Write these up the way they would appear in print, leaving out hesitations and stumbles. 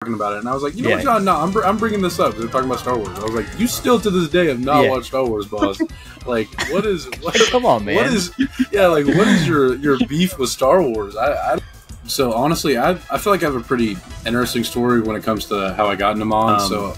talking about it, and I was like, you know what, John? No, I'm bringing this up. They're talking about Star Wars. I was like, you still to this day have not watched Star Wars, boss. Like, come on, man. What is your beef with Star Wars? So honestly, I feel like I have a pretty interesting story when it comes to how I got into Mon. So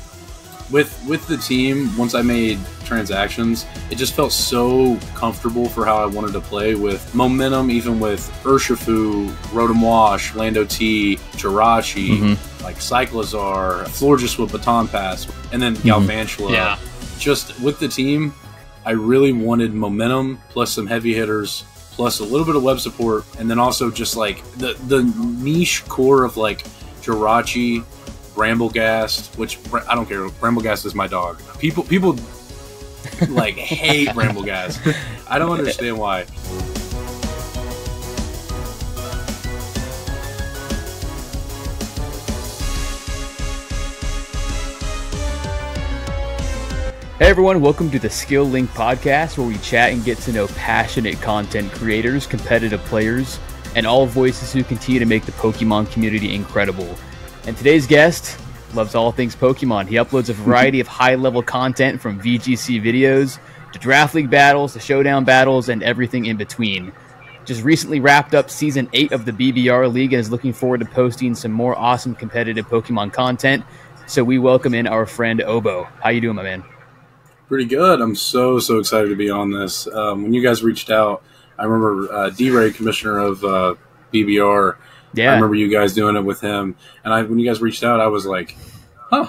with the team, once I made transactions, it just felt so comfortable for how I wanted to play with momentum, even with Urshifu, Rotom Wash, Lando T, Jirachi, like Cyclizar, Florges with Baton Pass, and then Galvantula. Yeah. Just with the team, I really wanted momentum plus some heavy hitters plus a little bit of web support, and then also just like the niche core of like Jirachi, Bramblegast, which I don't care. Bramblegast is my dog. People like hate Bramblegast. I don't understand why. Hey everyone, welcome to the Skill Link podcast, where we chat and get to know passionate content creators, competitive players, and all voices who continue to make the Pokemon community incredible. And today's guest loves all things Pokemon. He uploads a variety of high-level content, from VGC videos to Draft League battles to Showdown battles and everything in between. Just recently wrapped up Season 8 of the BBR League and is looking forward to posting some more awesome competitive Pokemon content. So we welcome in our friend Obo. How you doing, my man? Pretty good. I'm so excited to be on this. When you guys reached out, I remember D-Ray, commissioner of BBR. Yeah, I remember you guys doing it with him. And when you guys reached out, I was like, huh.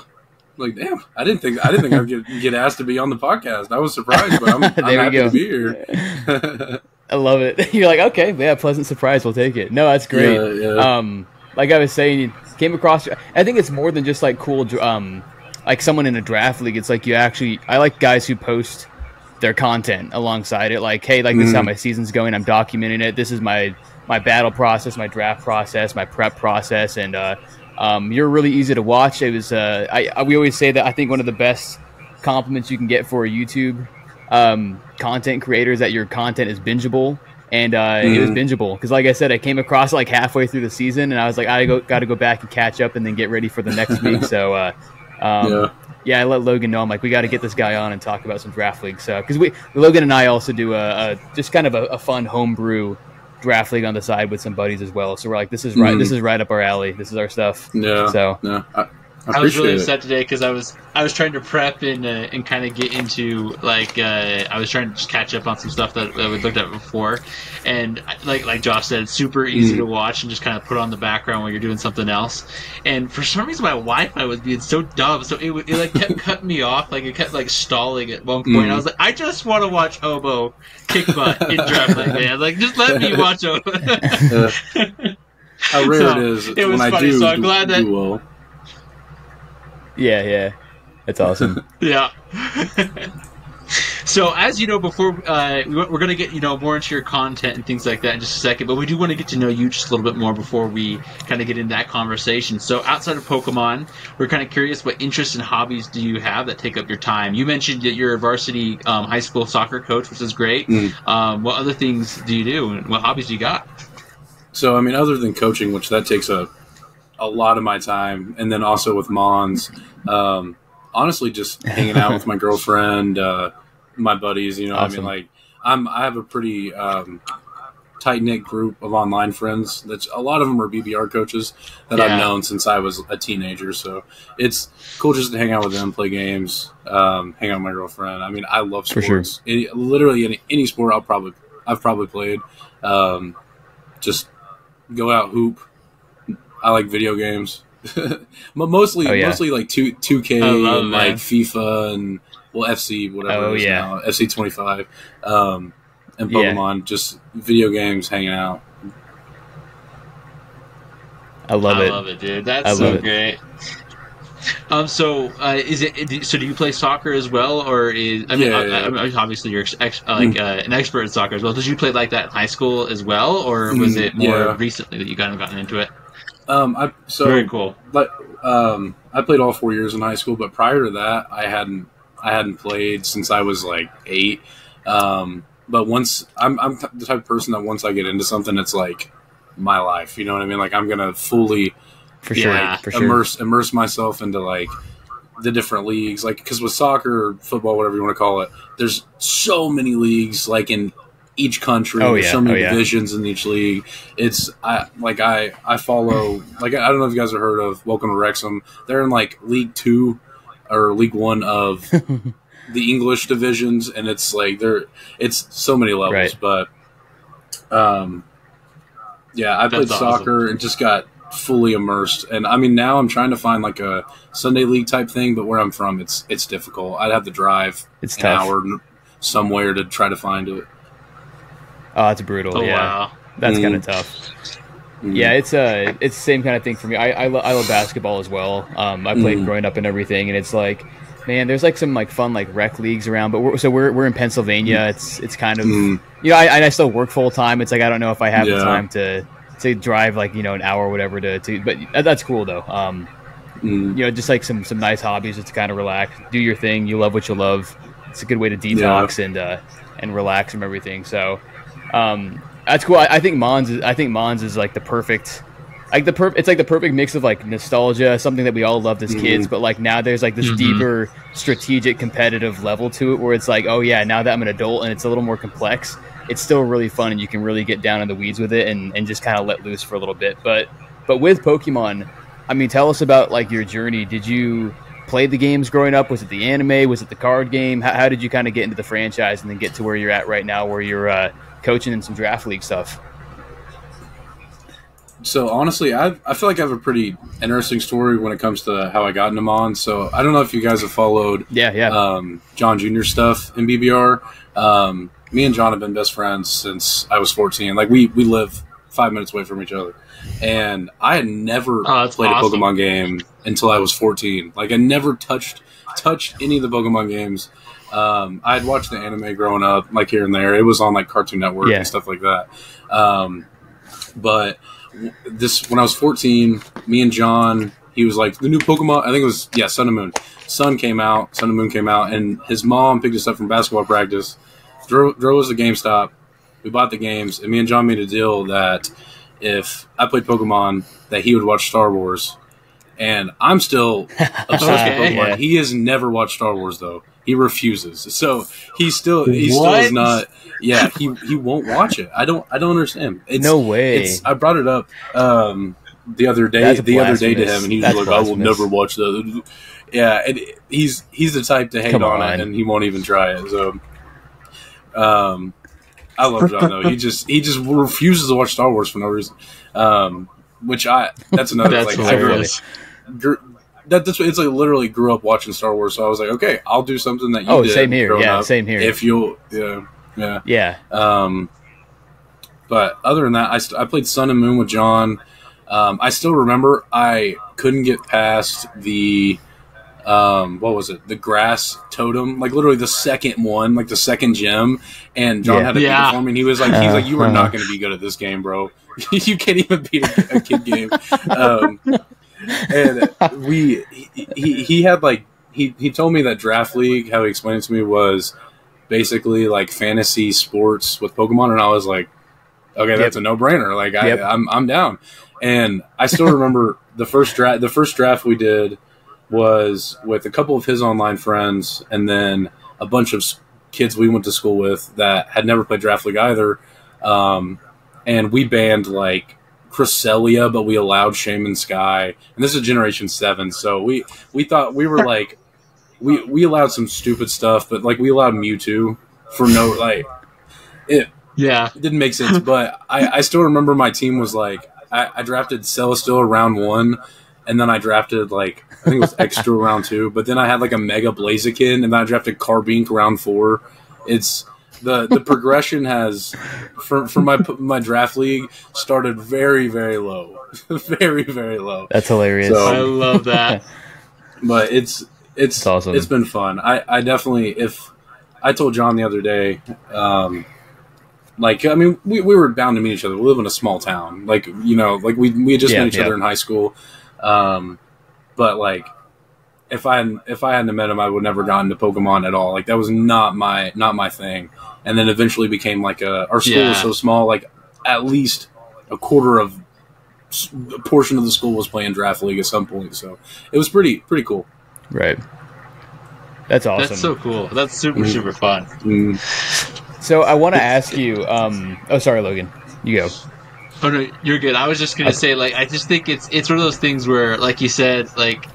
Like, damn, I didn't think I'd get asked to be on the podcast. I was surprised, but I'm happy to be here. I love it. You're like, okay, yeah, pleasant surprise. We'll take it. No, that's great. Yeah. Like I was saying, you came across. I think it's more than just like cool. Like someone in a draft league, it's like I like guys who post their content alongside it. Like, hey, like this is how my season's going. I'm documenting it. This is my battle process, my draft process, my prep process, and you're really easy to watch. It was we always say that I think one of the best compliments you can get for a YouTube content creator is that your content is bingeable, and it was bingeable because, like I said, I came across it like halfway through the season, and I was like, I got to go back and catch up and then get ready for the next week. So. Yeah, I let Logan know. I'm like, we got to get this guy on and talk about some draft leagues. Because Logan and I also do just kind of a fun homebrew draft league on the side with some buddies as well. So we're like, this is right up our alley. This is our stuff. Yeah. So I was really upset today because I was trying to prep and kind of get into like I was trying to just catch up on some stuff that we looked at before, and like Josh said, super easy to watch and just kind of put on the background while you're doing something else. And for some reason, my Wi-Fi was being so dumb, so it like kept cutting me off. Like it kept like stalling at one point. I was like, I just want to watch Obo kick butt in draft league, man. Like just let me watch Obo. How rare it is when I funny, do. So I'm glad that. Do well. Yeah, that's awesome. Yeah. So as you know, before we're going to get more into your content and things like that in just a second, but we do want to get to know you just a little bit more before we kind of get into that conversation. So outside of Pokemon, we're kind of curious, what interests and hobbies do you have that take up your time? You mentioned that you're a varsity high school soccer coach, which is great. What other things do you do, and what hobbies do you got? So I mean, other than coaching, which that takes a lot of my time, and then also with Mons, honestly, just hanging out with my girlfriend, my buddies. Awesome. I mean, like I have a pretty tight knit group of online friends. That's a lot of them are BBR coaches that I've known since I was a teenager. So it's cool just to hang out with them, play games, hang out with my girlfriend. I mean, I love sports. For sure. Literally any sport I've probably played. Just go out, hoop. I like video games, but mostly like 2K and like FIFA and FC, whatever it is now, FC 25, and Pokemon. Just video games, hanging out. I love it, dude. That's so great. So do you play soccer as well, or obviously you're an expert at soccer as well. Did you play like that in high school as well, or was it more recently that you kind of gotten into it? Very cool. But I played all 4 years in high school, but prior to that, I hadn't played since I was like 8. But once I'm the type of person that once I get into something, it's like my life. You know what I mean? Like I'm gonna fully For sure. Yeah. For sure. Immerse myself into like the different leagues, like because with soccer or football, whatever you want to call it, there's so many leagues like in each country. There's so many divisions in each league. I follow, like, I don't know if you guys have heard of Welcome to Wrexham. They're in like League 2 or League 1 of the English divisions, and it's like it's so many levels. Right. But yeah, I played soccer and just got fully immersed. And I mean, now I'm trying to find like a Sunday league type thing, but where I'm from, it's difficult. I'd have to drive an hour somewhere to try to find it. Oh, that's brutal. Oh, yeah, wow. That's kind of tough. Yeah, it's the same kind of thing for me. I love basketball as well. I played growing up and everything, and it's like, man, there's like some like fun like rec leagues around. But we're in Pennsylvania. It's kind of I still work full time. It's like I don't know if I have the time to drive like an hour or whatever to but that's cool though. Just like some nice hobbies just to kind of relax, do your thing. You love what you love. It's a good way to detox and relax from everything. So. That's cool. I think Mons is like the perfect, it's like the perfect mix of like nostalgia, something that we all loved as kids, but like now there's like this deeper strategic competitive level to it where it's like, oh yeah, now that I'm an adult and it's a little more complex, it's still really fun and you can really get down in the weeds with it and just kind of let loose for a little bit. But with Pokemon, I mean, tell us about like your journey. Did you play the games growing up? Was it the anime? Was it the card game? How did you kind of get into the franchise and then get to where you're at right now, where you're coaching in some draft league stuff? So honestly, I feel like I have a pretty interesting story when it comes to how I got into Mon. So I don't know if you guys have followed John Jr. stuff in BBR. Me and John have been best friends since I was 14. Like we live 5 minutes away from each other. And I had never played a Pokemon game until I was 14. Like I never touched any of the Pokemon games. I had watched the anime growing up, like here and there. It was on like Cartoon Network and stuff like that. But when I was 14, me and John, he was like, the new Pokemon, I think it was, Sun and Moon. Sun and Moon came out, and his mom picked us up from basketball practice, drove us to GameStop. We bought the games, and me and John made a deal that if I played Pokemon, that he would watch Star Wars. And I'm still obsessed with Pokemon. Yeah. He has never watched Star Wars, though. He refuses. So he still is not. Yeah, he won't watch it. I don't understand. No way. I brought it up the other day to him, and he was like, "I will never watch that." Yeah, and he's the type to hate on it, and he won't even try it. So, I love John though. He just refuses to watch Star Wars for no reason. That's another that's hilarious. It's like literally grew up watching Star Wars, so I was like, okay, I'll do something that you did. Same here. Yeah, up, same here. If you'll, yeah. But other than that, I played Sun and Moon with John. I still remember I couldn't get past the what was it? The grass totem, like literally the second one, like the second gym. And John had to beat it for me. And he was like, you are not going to be good at this game, bro. You can't even beat a kid game. And he had like he told me that Draft League, how he explained it to me, was basically like fantasy sports with Pokemon, and I was like, okay, that's a no brainer. Like I'm down. And I still remember the first draft we did was with a couple of his online friends, and then a bunch of kids we went to school with that had never played Draft League either. And we banned like Cresselia, but we allowed Shaman Sky, and this is Generation 7, so we thought we were like we allowed some stupid stuff, but like we allowed Mewtwo for no like it didn't make sense. But I still remember my team was like I drafted Celesteela round 1, and then I drafted like I think it was Extra round 2, but then I had like a Mega Blaziken, and then I drafted Carbink round 4. It's the progression has for my draft league started very, very low. Very, very low. That's hilarious. So, I love that. But it's awesome. It's been fun. I definitely, if I told John the other day, like I mean we were bound to meet each other. We live in a small town. Like like we had just met each other in high school. But like if I hadn't met him, I would never gotten to Pokemon at all. Like that was not my thing. And then eventually became like our school was so small, like at least a quarter of a portion of the school was playing Draft League at some point. So it was pretty cool. Right. That's awesome. That's so cool. That's super fun. So I want to ask you. Oh, sorry, Logan. You go. Oh no, you're good. I was just gonna say, like, I just think it's one of those things where, like you said, like,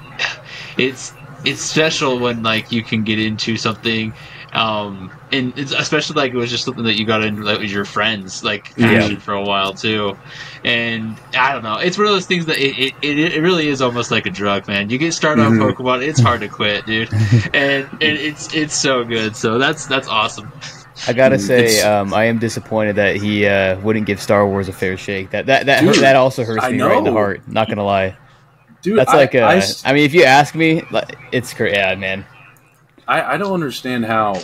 it's special when, like, you can get into something, and it's especially, like, it was just something that you got into, like, with your friends, like, passion for a while too. And I don't know, it's one of those things that it really is almost like a drug, man. You get started on Pokemon, it's hard to quit, dude, and it's so good. So that's awesome. I gotta say, I am disappointed that he wouldn't give Star Wars a fair shake. That also hurts me right in the heart. Not gonna lie, dude. That's I mean, if you ask me, it's crazy. Yeah, man. I don't understand how.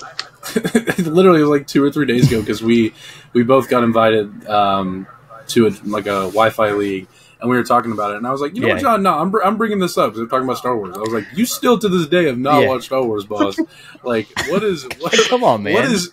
Literally, like 2 or 3 days ago, because we both got invited to a Wi-Fi league. And we were talking about it, and I was like, you know what, John? No, I'm bringing this up because we're talking about Star Wars. I was like, you still to this day have not watched Star Wars, boss. Like, Come on, man. What is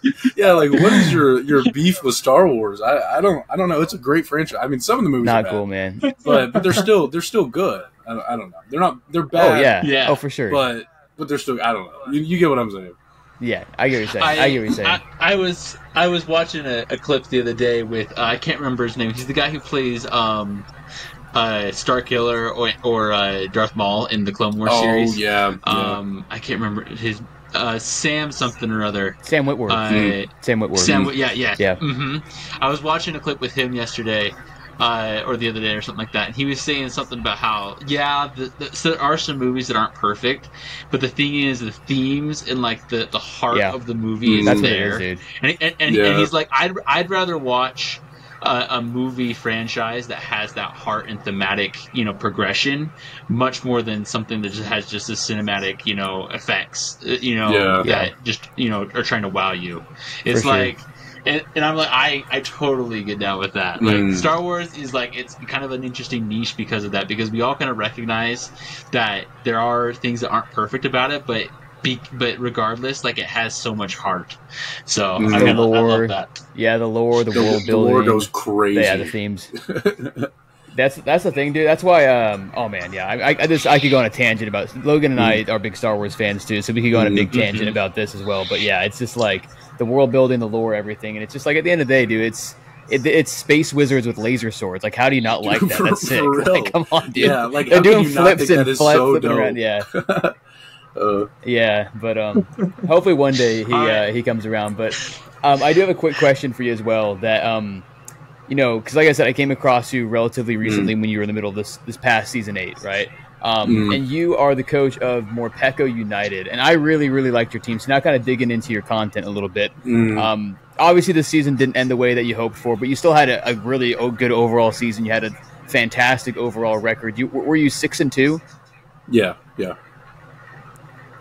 your beef with Star Wars? I don't know. It's a great franchise. I mean, some of the movies not are bad, cool, man. But they're still good. I don't know. They're bad. Oh yeah. Oh for sure. But they're still. I don't know. You get what I'm saying. Yeah, I get what you're saying. I was watching a clip the other day with I can't remember his name. He's the guy who plays Star Killer or Darth Maul in the Clone Wars series. Yeah. I can't remember his Sam something or other. Sam Witwer. Sam Witwer. Yeah. Mm-hmm. I was watching a clip with him yesterday, or the other day or something like that, and he was saying something about how so there are some movies that aren't perfect, but the thing is the themes and like the heart of the movie is there. What it is, dude. And he's like, I'd rather watch a movie franchise that has that heart and thematic, progression, much more than something that just has just the cinematic, effects, that just, are trying to wow you. It's like, and I'm like, I totally get down with that. Like, Star Wars is like, it's kind of an interesting niche because of that, because we all kind of recognize that there are things that aren't perfect about it, but regardless, like, it has so much heart. So I love that. Yeah, the lore, the world building. The lore goes crazy. Yeah, the themes. That's the thing, dude. That's why. Oh man, yeah. I could go on a tangent about Logan and I are big Star Wars fans too, so we could go on a big tangent about this as well. But yeah, it's just like the world building, the lore, everything, and it's just like at the end of the day, dude. It's space wizards with laser swords. Like, how do you not like that? That's sick. Like, come on, dude. Yeah, like, they're doing flips and flipping around. Yeah. But hopefully one day he comes around. But I do have a quick question for you as well. That because like I said, I came across you relatively recently when you were in the middle of this past season 8, right? And you are the coach of Morpeko United, and I really, really liked your team. So now, kind of digging into your content a little bit. Obviously, the season didn't end the way that you hoped for, but you still had a really good overall season. You had a fantastic overall record. Were you 6-2? Yeah.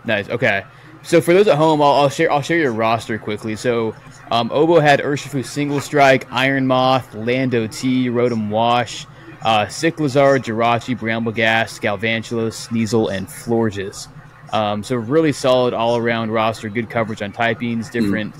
Nice. Okay. So for those at home, I'll share your roster quickly. So Obo had Urshifu Single Strike, Iron Moth, Lando T, Rotom Wash, Cyclizar, Jirachi, Brambleghast, Galvantula, Sneasel, and Florges. So really solid all-around roster, good coverage on typings, different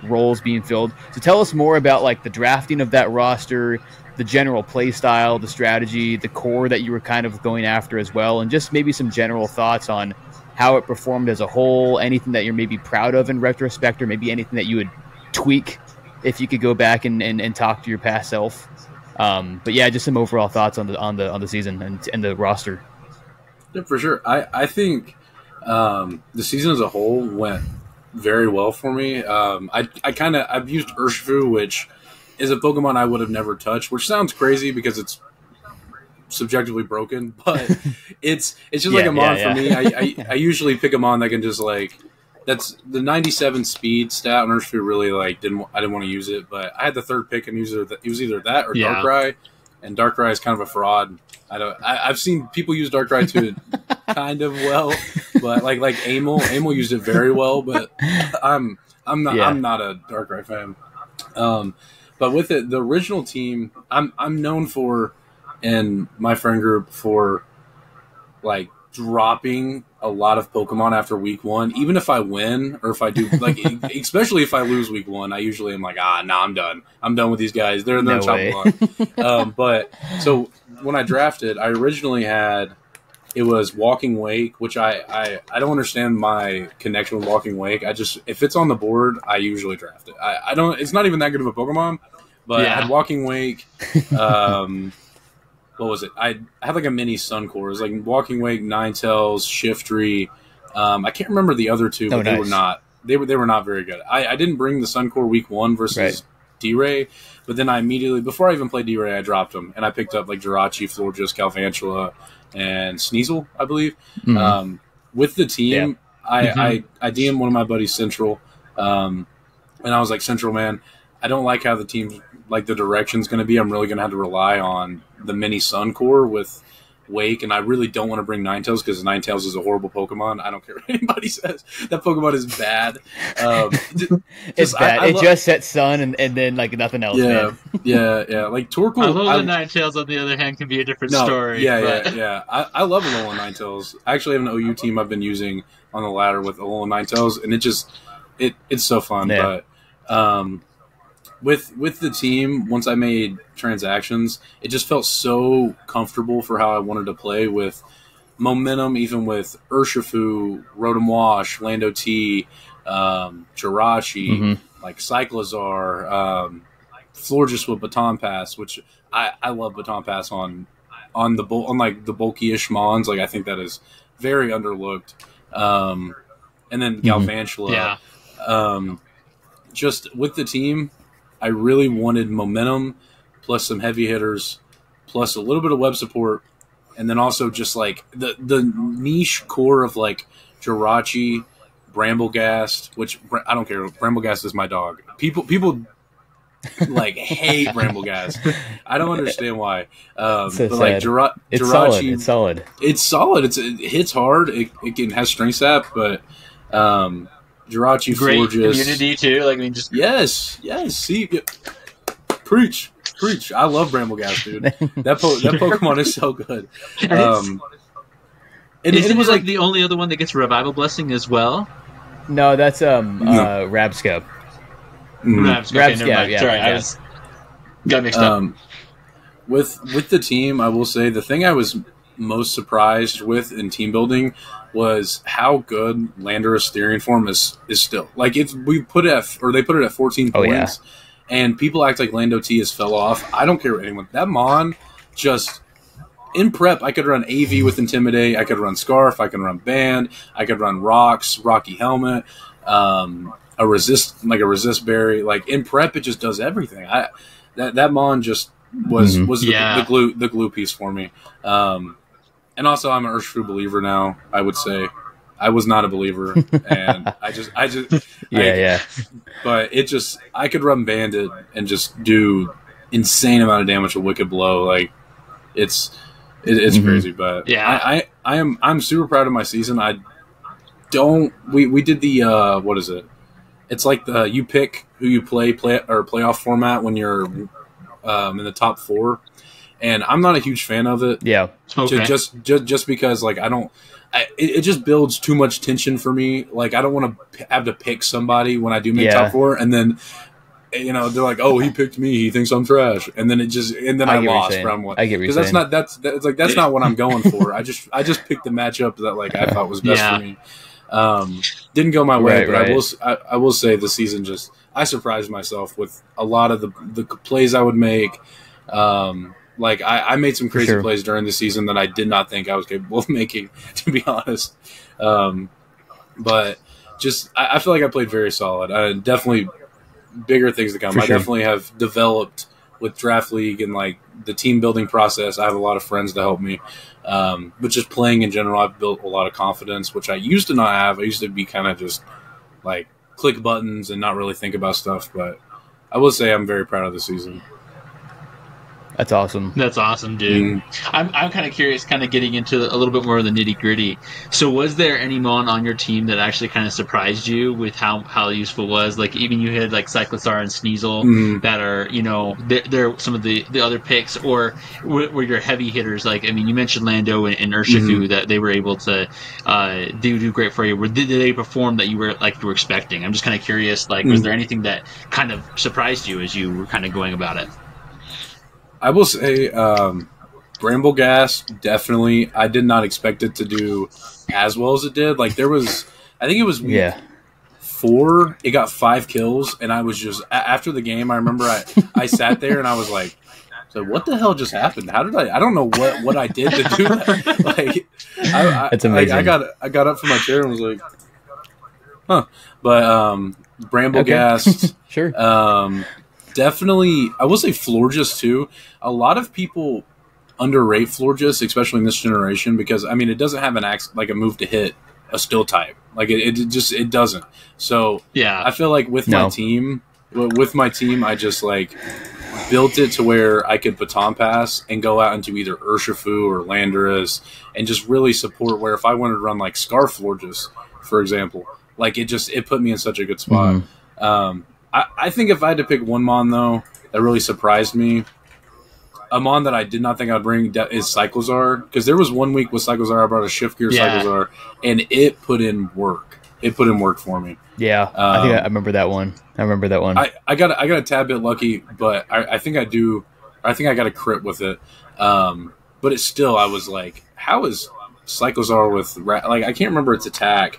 roles being filled. So tell us more about like the drafting of that roster, the general play style, the strategy, the core that you were kind of going after as well, and just maybe some general thoughts on how it performed as a whole, anything that you're maybe proud of in retrospect, or maybe anything that you would tweak if you could go back and talk to your past self. But yeah, just some overall thoughts on the season and the roster. Yeah, for sure. I think the season as a whole went very well for me. I've used Urshifu, which is a Pokemon I would have never touched, which sounds crazy because it's subjectively broken, but it's just like a mon for me. I usually pick a mon that can just like, that's the 97 speed stat, and Urshifu really like didn't want to use it, but I had the third pick and it was either that or Darkrai, and Darkrai is kind of a fraud. I've seen people use Darkrai too, kind of well, but like Amel used it very well, but I'm not a Darkrai fan. But with it, the original team, I'm known for, and my friend group, for like dropping a lot of Pokemon after week 1, even if I win or if I do, like, especially if I lose week 1, I usually am like, I'm done. I'm done with these guys. They're chopping block. But so when I drafted, I originally had, it was Walking Wake, which I don't understand my connection with Walking Wake. If it's on the board, I usually draft it. I don't, it's not even that good of a Pokemon, but I had Walking Wake. What was it? I had like a mini Suncore. It was like Walking Wake, Ninetales, Shiftry. I can't remember the other two, but they were not. They were not very good. I didn't bring the Suncore week 1 versus D-Ray, but then I immediately, before I even played D-Ray, I dropped them and I picked up like Jirachi, Florges, Galvantula, and Sneasel, I believe. Mm-hmm. With the team, I DM'd one of my buddies, Central, and I was like, Central, man, I don't like how the team's, like, the direction's going to be. I'm really going to have to rely on the mini Suncore with Wake, and I really don't want to bring Ninetales because Ninetales is a horrible Pokemon. I don't care what anybody says. That Pokemon is bad. It's bad. It just sets Sun and then, like, nothing else. Yeah, yeah. Like, Torkoal. Alolan Ninetales, on the other hand, can be a different story. Yeah. I love Alolan Ninetales. I actually have an OU team I've been using on the ladder with Alolan Ninetales, and it's so fun. Yeah. But with the team, once I made transactions, it just felt so comfortable for how I wanted to play with momentum, even with Urshifu, Rotom Wash, Lando T, Jirachi, like Cyclizar, Florges with Baton Pass, which I love Baton Pass on like the bulky-ish Mons. Like, I think that is very underlooked. And then Galvantula. Just with the team, I really wanted momentum, plus some heavy hitters, plus a little bit of web support, and then also just like the niche core of like Jirachi, Bramblegast, which I don't care. Bramblegast is my dog. People like hate Bramblegast. I don't understand why. But like Jirachi, it's solid. It's solid. It hits hard. It has strength sap, but. Jirachi, great Florges. Community too. Like, I mean, just yes. See, preach. I love Bramblegast, dude. That Pokemon is so good. And it was like the only other one that gets Revival Blessing as well. No, that's Rabscap. Rabscap. Okay, sorry, I got mixed up. With the team, I will say the thing I was most surprised with in team building was how good Landorus Therian form is still. Like, they put it at 14 points, and people act like Lando T has fell off. I don't care what anyone. That Mon, just in prep, I could run AV with Intimidate, I could run Scarf, I could run Band, I could run Rocks, Rocky Helmet, a resist berry. Like, in prep, it just does everything. That Mon just was the glue piece for me. And also, I'm an Urshifu believer now. I would say I was not a believer, and I just But I could run Bandit and just do insane amount of damage with Wicked Blow. Like, it's crazy. But I'm super proud of my season. We did the what is it? It's like you pick who you play or playoff format when you're in the top 4. And I'm not a huge fan of it. Yeah. Okay. Just because, like, it just builds too much tension for me. Like, I don't want to have to pick somebody when I do make top 4, and then, they're like, "Oh, he picked me. He thinks I'm trash." And then I lost round 1. I get what you're saying. That's not what I'm going for. I just picked the matchup that, like, I thought was best for me. Didn't go my way, but I will say the season I surprised myself with a lot of the plays I would make. Like, I made some crazy plays during the season that I did not think I was capable of making, to be honest. But I feel like I played very solid. Definitely bigger things to come. I definitely have developed with Draft League and, like, the team building process. I have a lot of friends to help me. But just playing in general, I've built a lot of confidence, which I used to not have. I used to be kind of just, like, click buttons and not really think about stuff. But I will say I'm very proud of the season. That's awesome. That's awesome, dude. I'm kind of curious, kind of getting into a little bit more of the nitty gritty. So, was there any mon on your team that actually kind of surprised you with how useful it was? Like, even you had like Cyclothar and Sneasel that are, you know, they're some of the other picks, or were your heavy hitters? Like, I mean, you mentioned Lando and Urshifu that they were able to do great for you. Did they perform that you were expecting? I'm just kind of curious. Like, was there anything that kind of surprised you as you were kind of going about it? I will say, Bramble Gas, definitely. I did not expect it to do as well as it did. Like, there was, I think it was week 4, it got 5 kills, and I was just, after the game, I remember I sat there and I was like, so what the hell just happened? How did I don't know what I did to do that. Like, that's amazing. Like, I got up from my chair and was like, huh. But, Bramble Gas, sure. Definitely, I will say Florges too. A lot of people underrate Florges, especially in this generation, because I mean it doesn't have a move to hit a still type. Like it doesn't. So yeah, I feel like with my team, I just like built it to where I could baton pass and go out into either Urshifu or Landorus and just really support. Where if I wanted to run like Scarf Florges, for example, like it put me in such a good spot. I think if I had to pick one mon, though, that really surprised me, a mon that I did not think I'd bring is Cyclozar. Because there was one week with Cyclozar, I brought a Shift Gear Cyclozar, and it put in work. It put in work for me. Yeah, I think I remember that one. I got a tad bit lucky, but I think I do. I think I got a crit with it. But it's still, I was like, how is Cyclozar with... Like, I can't remember its attack,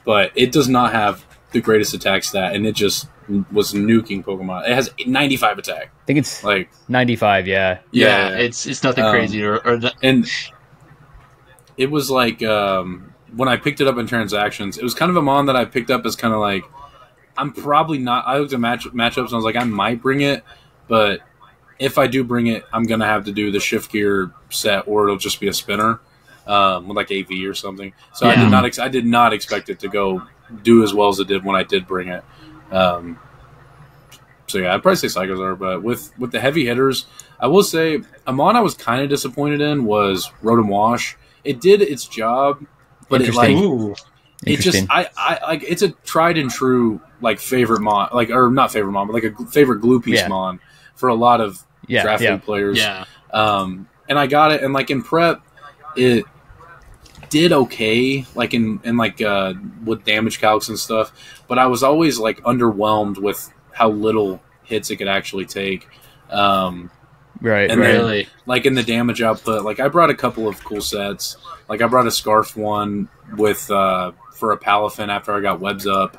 but it does not have the greatest attack stat, and it just was nuking Pokemon. It has 95 attack. I think it's like 95. Yeah. It's nothing crazy and it was like when I picked it up in transactions, it was kind of a mon that I picked up as kind of like I'm probably not. I looked at matchups and I was like I might bring it, but if I do bring it, I'm gonna have to do the Shift Gear set, or it'll just be a spinner with like AV or something. So I did not expect it to go do as well as it did when I did bring it. So yeah, I'd probably say Cyclozar, but with the heavy hitters, I will say a mon I was kind of disappointed in was Rotom Wash. It did its job, but it just I like it's a tried and true like favorite mon, like or not favorite mon, but like a favorite glue piece mon for a lot of draft league players. Yeah. And I got it, and like in prep, it did okay, like in like with damage calcs and stuff, but I was always like underwhelmed with how little hits it could actually take. Right, and then, like in the damage output, like I brought a couple of cool sets. Like I brought a Scarf one with for a Palafin after I got webs up,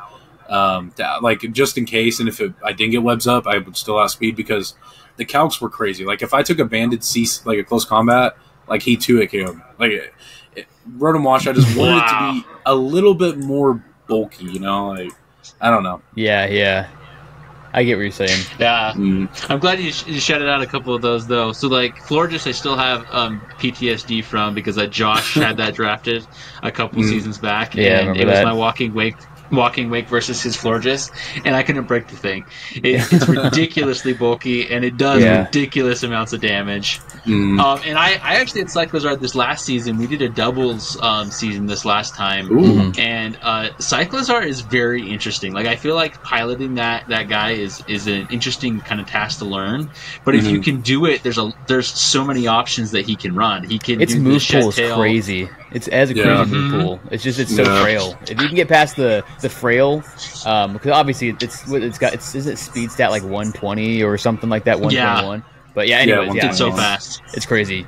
like just in case. And if I didn't get webs up, I would still outspeed because the calcs were crazy. Like if I took a banded C, like a close combat, like he 2-hit KO'd. Like Rotom Wash, I just wanted it to be a little bit more bulky, you know? Like I don't know. Yeah. I get what you're saying. Yeah. I'm glad you shouted out a couple of those, though. So, like, Florges, I still have PTSD from because Josh had that drafted a couple seasons back. Yeah, and it was my Walking Wake versus his Florges, and I couldn't break the thing. It's ridiculously bulky, and it does ridiculous amounts of damage. And I actually had Cyclozar this last season. We did a doubles season this last time, and Cyclozar is very interesting. Like I feel like piloting that guy is an interesting kind of task to learn. But if you can do it, there's so many options that he can run. He can. Its move pool is crazy. It's a crazy move pool. It's so frail. If you can get past the frail, because obviously is it speed stat like 120 or something like that, 121. But anyways, it's so fast. It's crazy.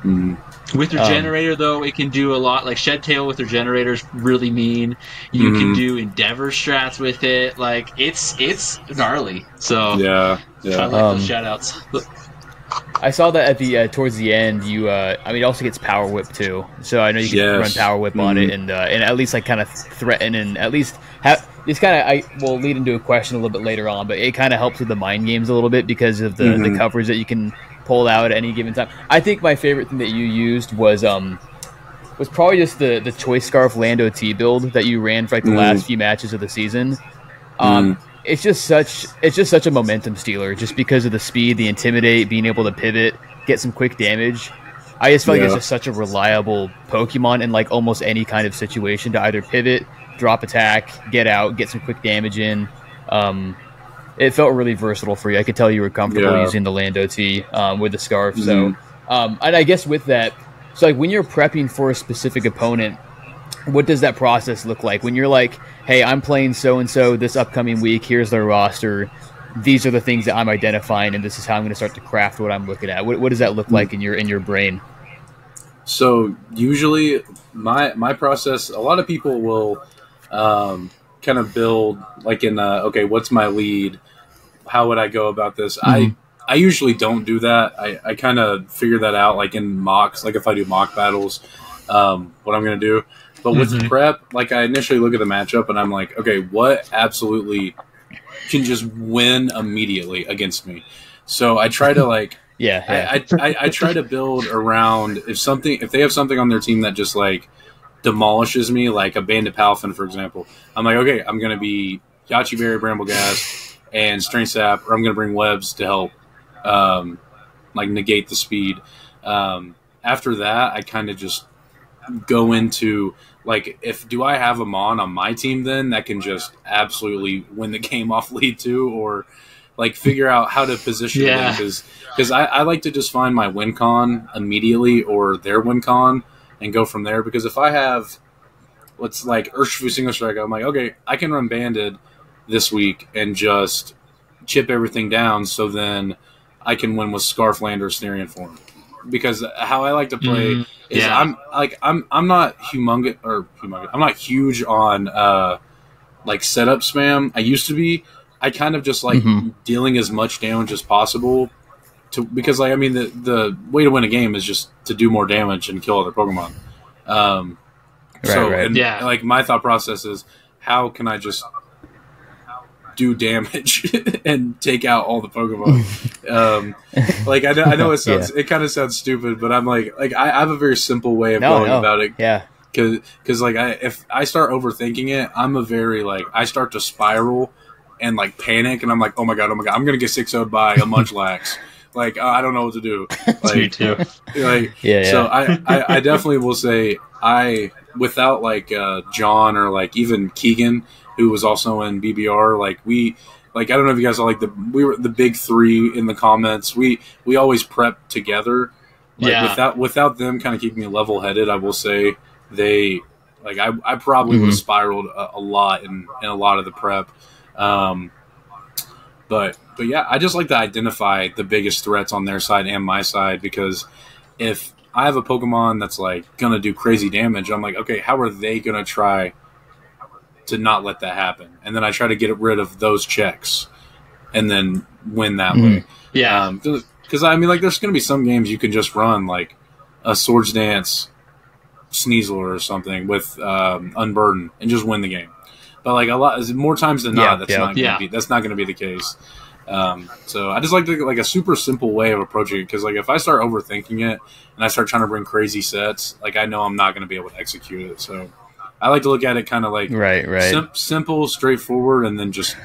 With your generator, though, it can do a lot. Like Shed Tail with your generator is really mean. You can do Endeavor strats with it. Like it's gnarly. So I like those shout-outs. I saw that at the towards the end. It also gets Power Whip too. So I know you can run Power Whip on it, and at least like kind of threaten and at least have. It's kind of I will lead into a question a little bit later on, but it kind of helps with the mind games a little bit because of the coverage that you can pull out at any given time. I think my favorite thing that you used was probably just the Choice Scarf Lando T build that you ran for like the last few matches of the season. it's just such a momentum stealer, just because of the speed, the intimidate, being able to pivot, get some quick damage. I just feel like it's just such a reliable Pokemon in like almost any kind of situation to either pivot, drop attack, get out, get some quick damage in. It felt really versatile for you. I could tell you were comfortable using the Land OT with the Scarf. So, and I guess with that, so like when you're prepping for a specific opponent, what does that process look like? When you're like, hey, I'm playing so-and-so this upcoming week, here's their roster, these are the things that I'm identifying, and this is how I'm going to start to craft what I'm looking at. What does that look like in your brain? So usually my process, a lot of people will kind of build like in okay, what's my lead? How would I go about this? I usually don't do that. I kind of figure that out like in mocks, like if I do mock battles, what I'm going to do. But with prep, like I initially look at the matchup and I'm like, okay, what absolutely can just win immediately against me? So I try to like, I try to build around if they have something on their team that just like demolishes me, like a Bandit Palafin, for example. I'm like, okay, I'm going to be Yachi Berry, Brambleghast, and Strength Sap, or I'm going to bring Webs to help like negate the speed. After that, I kind of just go into like, do I have a Mon on my team then that can just absolutely win the game off lead too, or like figure out how to position them, because I like to just find my win con immediately or their win con and go from there. Because if I have what's like Urshifu Single Strike, I'm like, okay, I can run Banded this week and just chip everything down, so then I can win with Scarfland or Snarian form. Because how I like to play is I'm not humongous. I'm not huge on like setup spam. I used to be. I kind of just like dealing as much damage as possible because like I mean the way to win a game is just to do more damage and kill other Pokemon. Like my thought process is, how can I just do damage and take out all the Pokemon? Like I know it sounds it kind of sounds stupid, but I'm like I have a very simple way of going about it. Yeah. Because like if I start overthinking it, I'm a very like I start to spiral and like panic, and I'm like, oh my god, I'm gonna get 6-0'd by a Munchlax. Like I don't know what to do. Like, me too. Like so I definitely will say without like John or like even Keegan, who was also in BBR, like I don't know if you guys are like we were the big three in the comments. We always prep together. Like without them kind of keeping me level headed, I will say they like I probably would have spiraled a lot in a lot of the prep. But yeah, I just like to identify the biggest threats on their side and my side, because if I have a Pokemon that's like gonna do crazy damage, I'm like, okay, how are they gonna try to not let that happen? And then I try to get rid of those checks and then win that way. Yeah. Because I mean, like, there's going to be some games you can just run like a Swords Dance Sneasler or something with Unburden and just win the game. But like more times than not, that's not going to be the case. So I just like a super simple way of approaching it, because like if I start overthinking it and I start trying to bring crazy sets, like I know I'm not going to be able to execute it. So I like to look at it kind of like simple, straightforward, and then just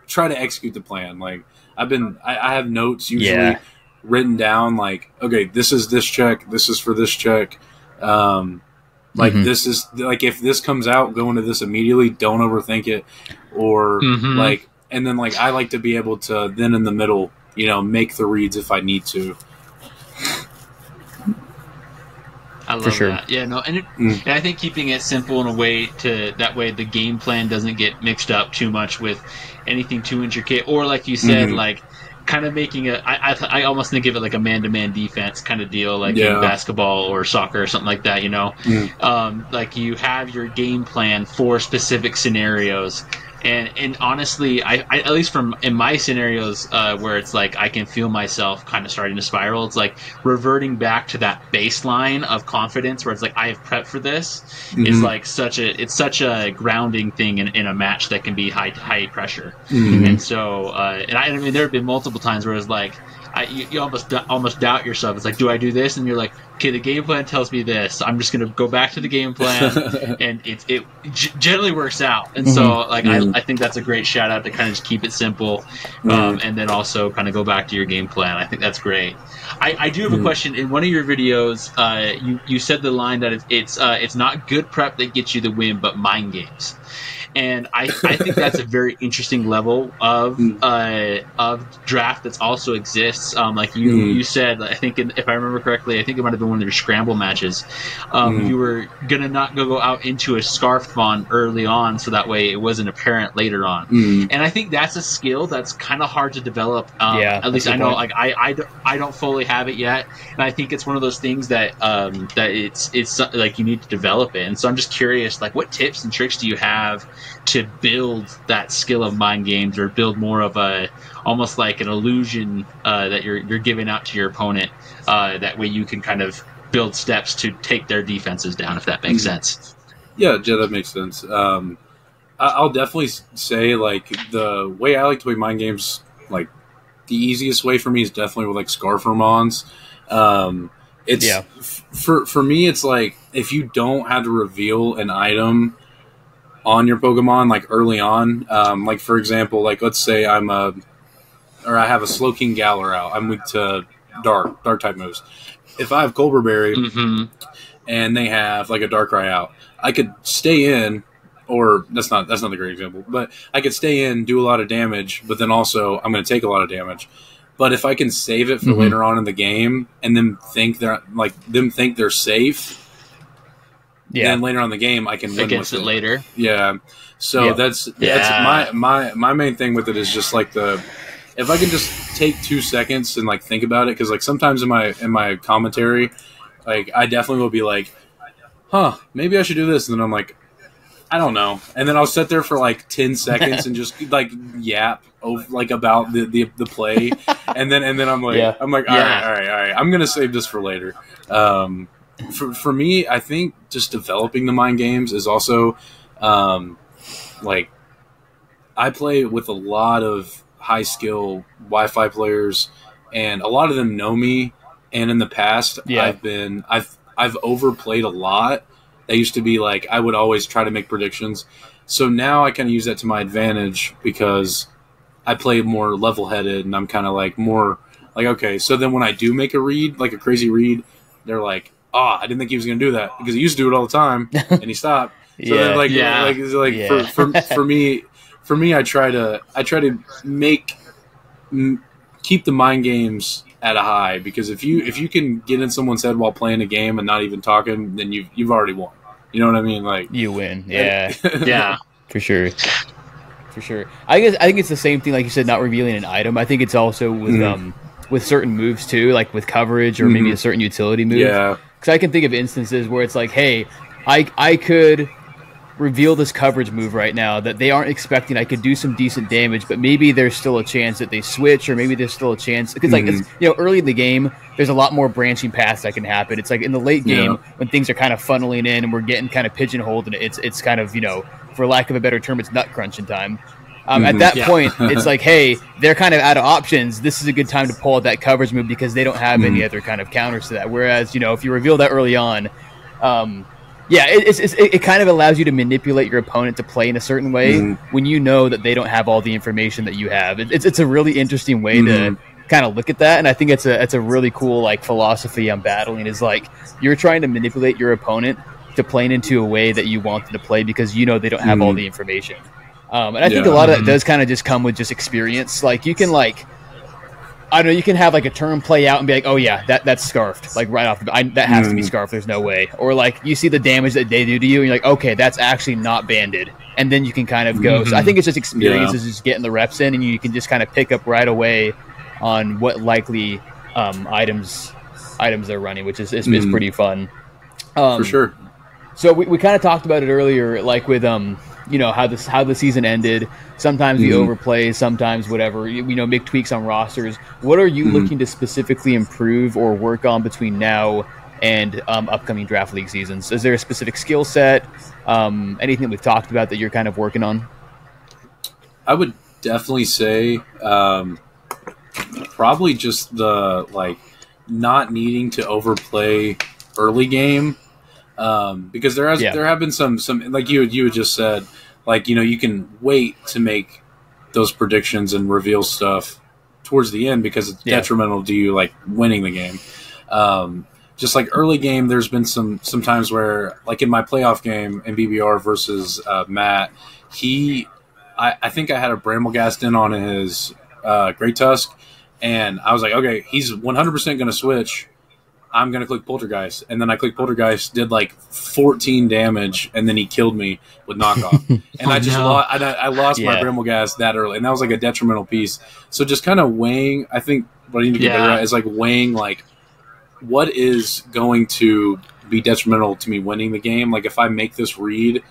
try to execute the plan. Like I have notes usually written down, like, okay, this is this check, this is for this check. Like this is like, if this comes out, go into this immediately. Don't overthink it, or like, and then like I like to be able to then in the middle, make the reads if I need to. I love that. Yeah, no, and I think keeping it simple in a way that way the game plan doesn't get mixed up too much with anything too intricate, or like you said, like kind of making I almost think of it like a man-to-man defense kind of deal, like in basketball or soccer or something like that, like you have your game plan for specific scenarios. And honestly, I at least in my scenarios where it's like I can feel myself kind of starting to spiral, it's like reverting back to that baseline of confidence where it's like I have prepped for this is like such a grounding thing in a match that can be high pressure. And so I mean there have been multiple times where it's like you almost doubt yourself. It's like, do I do this? And you're like, okay, the game plan tells me this. I'm just going to go back to the game plan, and it generally works out. And so, like, I think that's a great shout out to kind of just keep it simple, and then also kind of go back to your game plan. I think that's great. I do have a question. In one of your videos, you said the line that it's not good prep that gets you the win, but mind games. And I think that's a very interesting level of draft that also exists. Like you said, I think if I remember correctly, I think it might have been one of your scramble matches. You were gonna not go out into a scarf spawn early on, so that way it wasn't apparent later on. And I think that's a skill that's kind of hard to develop. At least I know, like I don't fully have it yet, and I think it's one of those things that that it's like you need to develop it. And so I'm just curious, like, what tips and tricks do you have to build that skill of mind games, or build more of a almost like an illusion that you're giving out to your opponent, that way you can kind of build steps to take their defenses down, if that makes sense. Yeah, that makes sense. I'll definitely say, like, the way I like to play mind games, like, the easiest way for me is definitely with, like, Scarf Ramons. For me, it's like, if you don't have to reveal an item on your Pokemon, like, early on, like, for example, like, let's say I have a Slowking Galar out. I'm weak to dark type moves. If I have Colbur Berry and they have, like, a Darkrai out, I could stay in, or that's not a great example, but I could stay in, do a lot of damage, but then also I'm going to take a lot of damage. But if I can save it for later on in the game, and them think they're safe, then later on in the game I can win against with it later. Yeah. So that's my main thing with it is just, like, if I can just take 2 seconds and, like, think about it, because, like, sometimes in my commentary, like, I definitely will be like, maybe I should do this, and then I'm like, I don't know, and then I'll sit there for, like, 10 seconds and just, like, yap like about the play, and then I'm like all right, I'm gonna save this for later. For me, I think just developing the mind games is also, like, I play with a lot of high skill Wi-Fi players, and a lot of them know me. And in the past, I've overplayed a lot. That used to be like I would always try to make predictions. So now I kind of use that to my advantage because I play more level-headed, and I'm kind of like more like, okay. So then when I do make a read, like a crazy read, they're like, I didn't think he was going to do that because he used to do it all the time, and he stopped. So then, for me, I try to keep the mind games at a high, because if you can get in someone's head while playing a game and not even talking, then you've already won. You know what I mean? Like, you win. Yeah. Yeah. For sure. I think it's the same thing, like you said, not revealing an item. I think it's also with certain moves too, like with coverage or maybe a certain utility move. Yeah. Because I can think of instances where it's like, hey, I could reveal this coverage move right now that they aren't expecting. I could do some decent damage, but maybe there's still a chance that they switch, or maybe there's still a chance because like it's, early in the game there's a lot more branching paths that can happen. It's like in the late game when things are kind of funneling in and we're getting kind of pigeonholed, and it's kind of, for lack of a better term, it's nut crunching time. At that point, it's like, hey, they're kind of out of options. This is a good time to pull out that coverage move because they don't have any other kind of counters to that. Whereas, if you reveal that early on, it kind of allows you to manipulate your opponent to play in a certain way when you know that they don't have all the information that you have. It's a really interesting way to kind of look at that, and I think it's a really cool, like, philosophy on battling, is like you're trying to manipulate your opponent to play into a way that you want them to play because they don't have all the information. And I think a lot of that does kind of just come with just experience. Like, you can, like, I don't know, you can have, like, a turn play out and be like, oh yeah, that's scarfed, like, right off the bat. That has to be scarfed, there's no way. Or, like, you see the damage that they do to you and you're like, okay, that's actually not banded, and then you can kind of go. So I think it's just experience, is just getting the reps in, and you can just kind of pick up right away on what likely items they're running, which is pretty fun. For sure. So we kind of talked about it earlier, like with how the season ended. Sometimes we overplay, sometimes whatever. Make tweaks on rosters. What are you looking to specifically improve or work on between now and upcoming draft league seasons? Is there a specific skill set, anything that we've talked about that you're kind of working on? I would definitely say probably just the not needing to overplay early game, because there have been some like you had just said, like, you can wait to make those predictions and reveal stuff towards the end because it's detrimental to you, like, winning the game. Just like early game, there's been some times where, like in my playoff game in BBR versus Matt, I think I had a Bramblegast in on his Great Tusk, and I was like, okay, he's 100% going to switch. I'm going to click Poltergeist. And then I clicked Poltergeist, did like 14 damage, and then he killed me with knockoff. And I lost my Bramblegast that early, and that was like a detrimental piece. So just kind of weighing, I think what I need to get better at is like weighing, like, what is going to be detrimental to me winning the game? Like, if I make this read,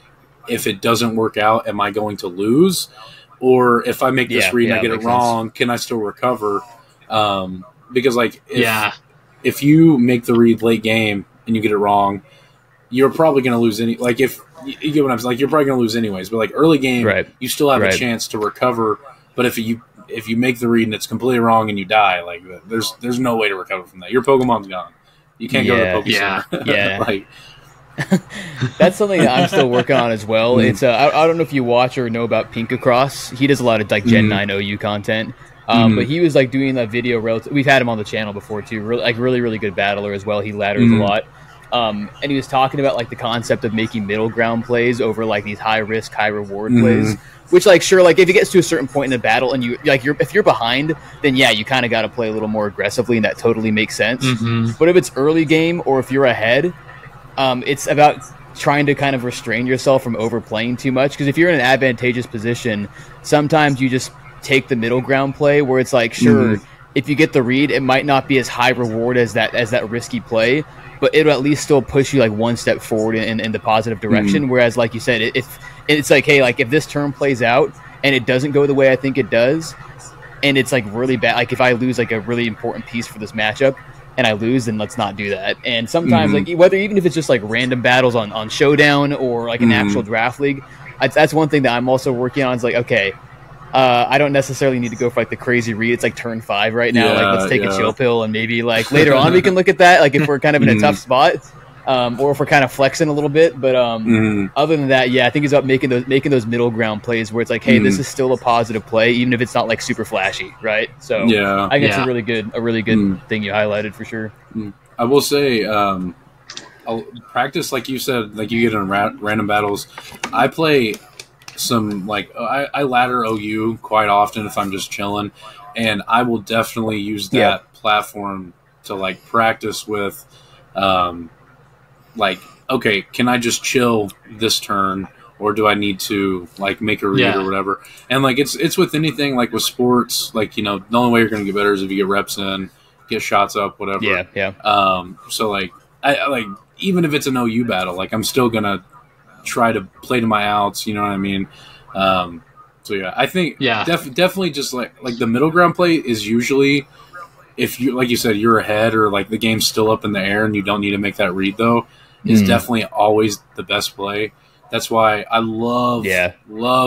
if it doesn't work out, am I going to lose? Or if I make this read and I get it wrong, can I still recover? Because, like, if you make the read late game and you get it wrong, you're probably going to lose like, if you get what I'm saying, like, you're probably going to lose anyways. But like early game, you still have a chance to recover. But if you make the read and it's completely wrong and you die, like, there's no way to recover from that. Your Pokemon's gone. You can't go to the Poke Center. Like, that's something that I'm still working on as well. It's I don't know if you watch or know about Pink Across. He does a lot of like Gen 9 OU content. But he was like doing that video. We've had him on the channel before too. Really good battler as well. He ladders a lot. And he was talking about like the concept of making middle ground plays over like these high risk, high reward plays. Which, like, sure, like if it gets to a certain point in the battle and if you're behind, then you kind of got to play a little more aggressively, and that totally makes sense. But if it's early game or if you're ahead, it's about trying to kind of restrain yourself from overplaying too much. Because if you're in an advantageous position, sometimes you just take the middle ground play where it's like, sure, if you get the read, it might not be as high reward as that risky play, but it'll at least still push you like one step forward in the positive direction. Whereas, like you said, if it's like, hey, like if this turn plays out and it doesn't go the way I think it does, and it's like really bad, like if I lose like a really important piece for this matchup and I lose, then let's not do that. And sometimes, like even if it's just like random battles on Showdown or like an actual draft league, that's one thing that I'm also working on. Is like, okay, I don't necessarily need to go for like the crazy read. It's like turn 5 right now. Like, let's take a chill pill, and maybe like later on we can look at that. Like if we're kind of in a tough spot, or if we're kind of flexing a little bit. But other than that, I think it's about making those middle ground plays where it's like, hey, this is still a positive play, even if it's not like super flashy, right? So I think it's a really good thing you highlighted for sure. I will say, I'll practice, like you said, like you get in random battles. I play some, like, I ladder OU quite often if I'm just chilling, and I will definitely use that platform to like practice with, like, okay, can I just chill this turn, or do I need to like make a read or whatever? And like it's with anything, like with sports, like, the only way you're going to get better is if you get reps in, get shots up, whatever. So like I like, even if it's an OU battle, like I'm still gonna try to play to my outs, you know what I mean? So I think definitely just like the middle ground play is usually, if you, like you said, you're ahead or like the game's still up in the air and you don't need to make that read though, is definitely always the best play. That's why I love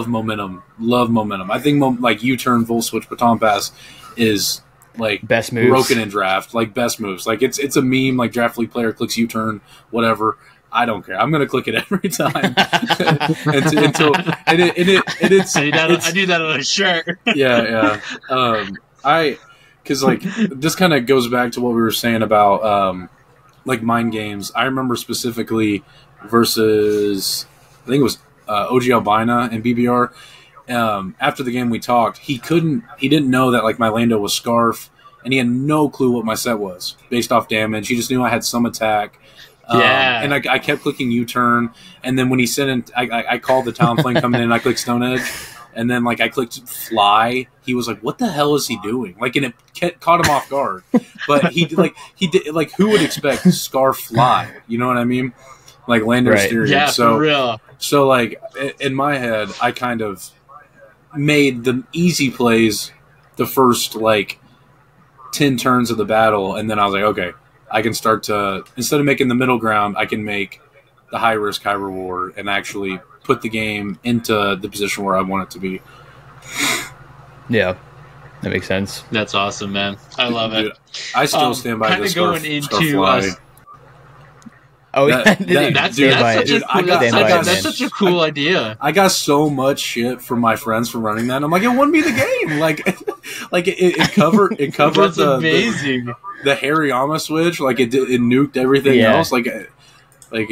momentum. Love momentum. I think like U-turn, full switch, baton pass is like best moves. Broken in draft, like best moves. Like it's a meme, like draft league player clicks U-turn, whatever. I don't care. I'm going to click it every time until it's. I do that on a shirt. Because like this kind of goes back to what we were saying about like mind games. I remember specifically versus, I think it was OG Albina and BBR. After the game we talked, he didn't know that like my Lando was Scarf, and he had no clue what my set was based off damage. He just knew I had some attack. And I kept clicking U-turn, and then when he sent in, I called the Talonflame coming in, and I clicked Stone Edge, and then like I clicked Fly. He was like, "What the hell is he doing?" Like, and it caught him off guard. But he did like, who would expect Scarf Fly? You know what I mean? Like Lando Styrian. Yeah, for real. So like in my head, I kind of made the easy plays the first like 10 turns of the battle, and then I was like, okay, I can start to, instead of making the middle ground, I can make the high risk, high reward, and actually put the game into the position where I want it to be. Yeah. That makes sense. That's awesome, man. I love it. I still stand by this going into us. Oh, that's such a cool idea. I got so much shit from my friends for running that. I'm like, it won me the game. Like it covered That's amazing. The Hariyama switch. Like it nuked everything else. Like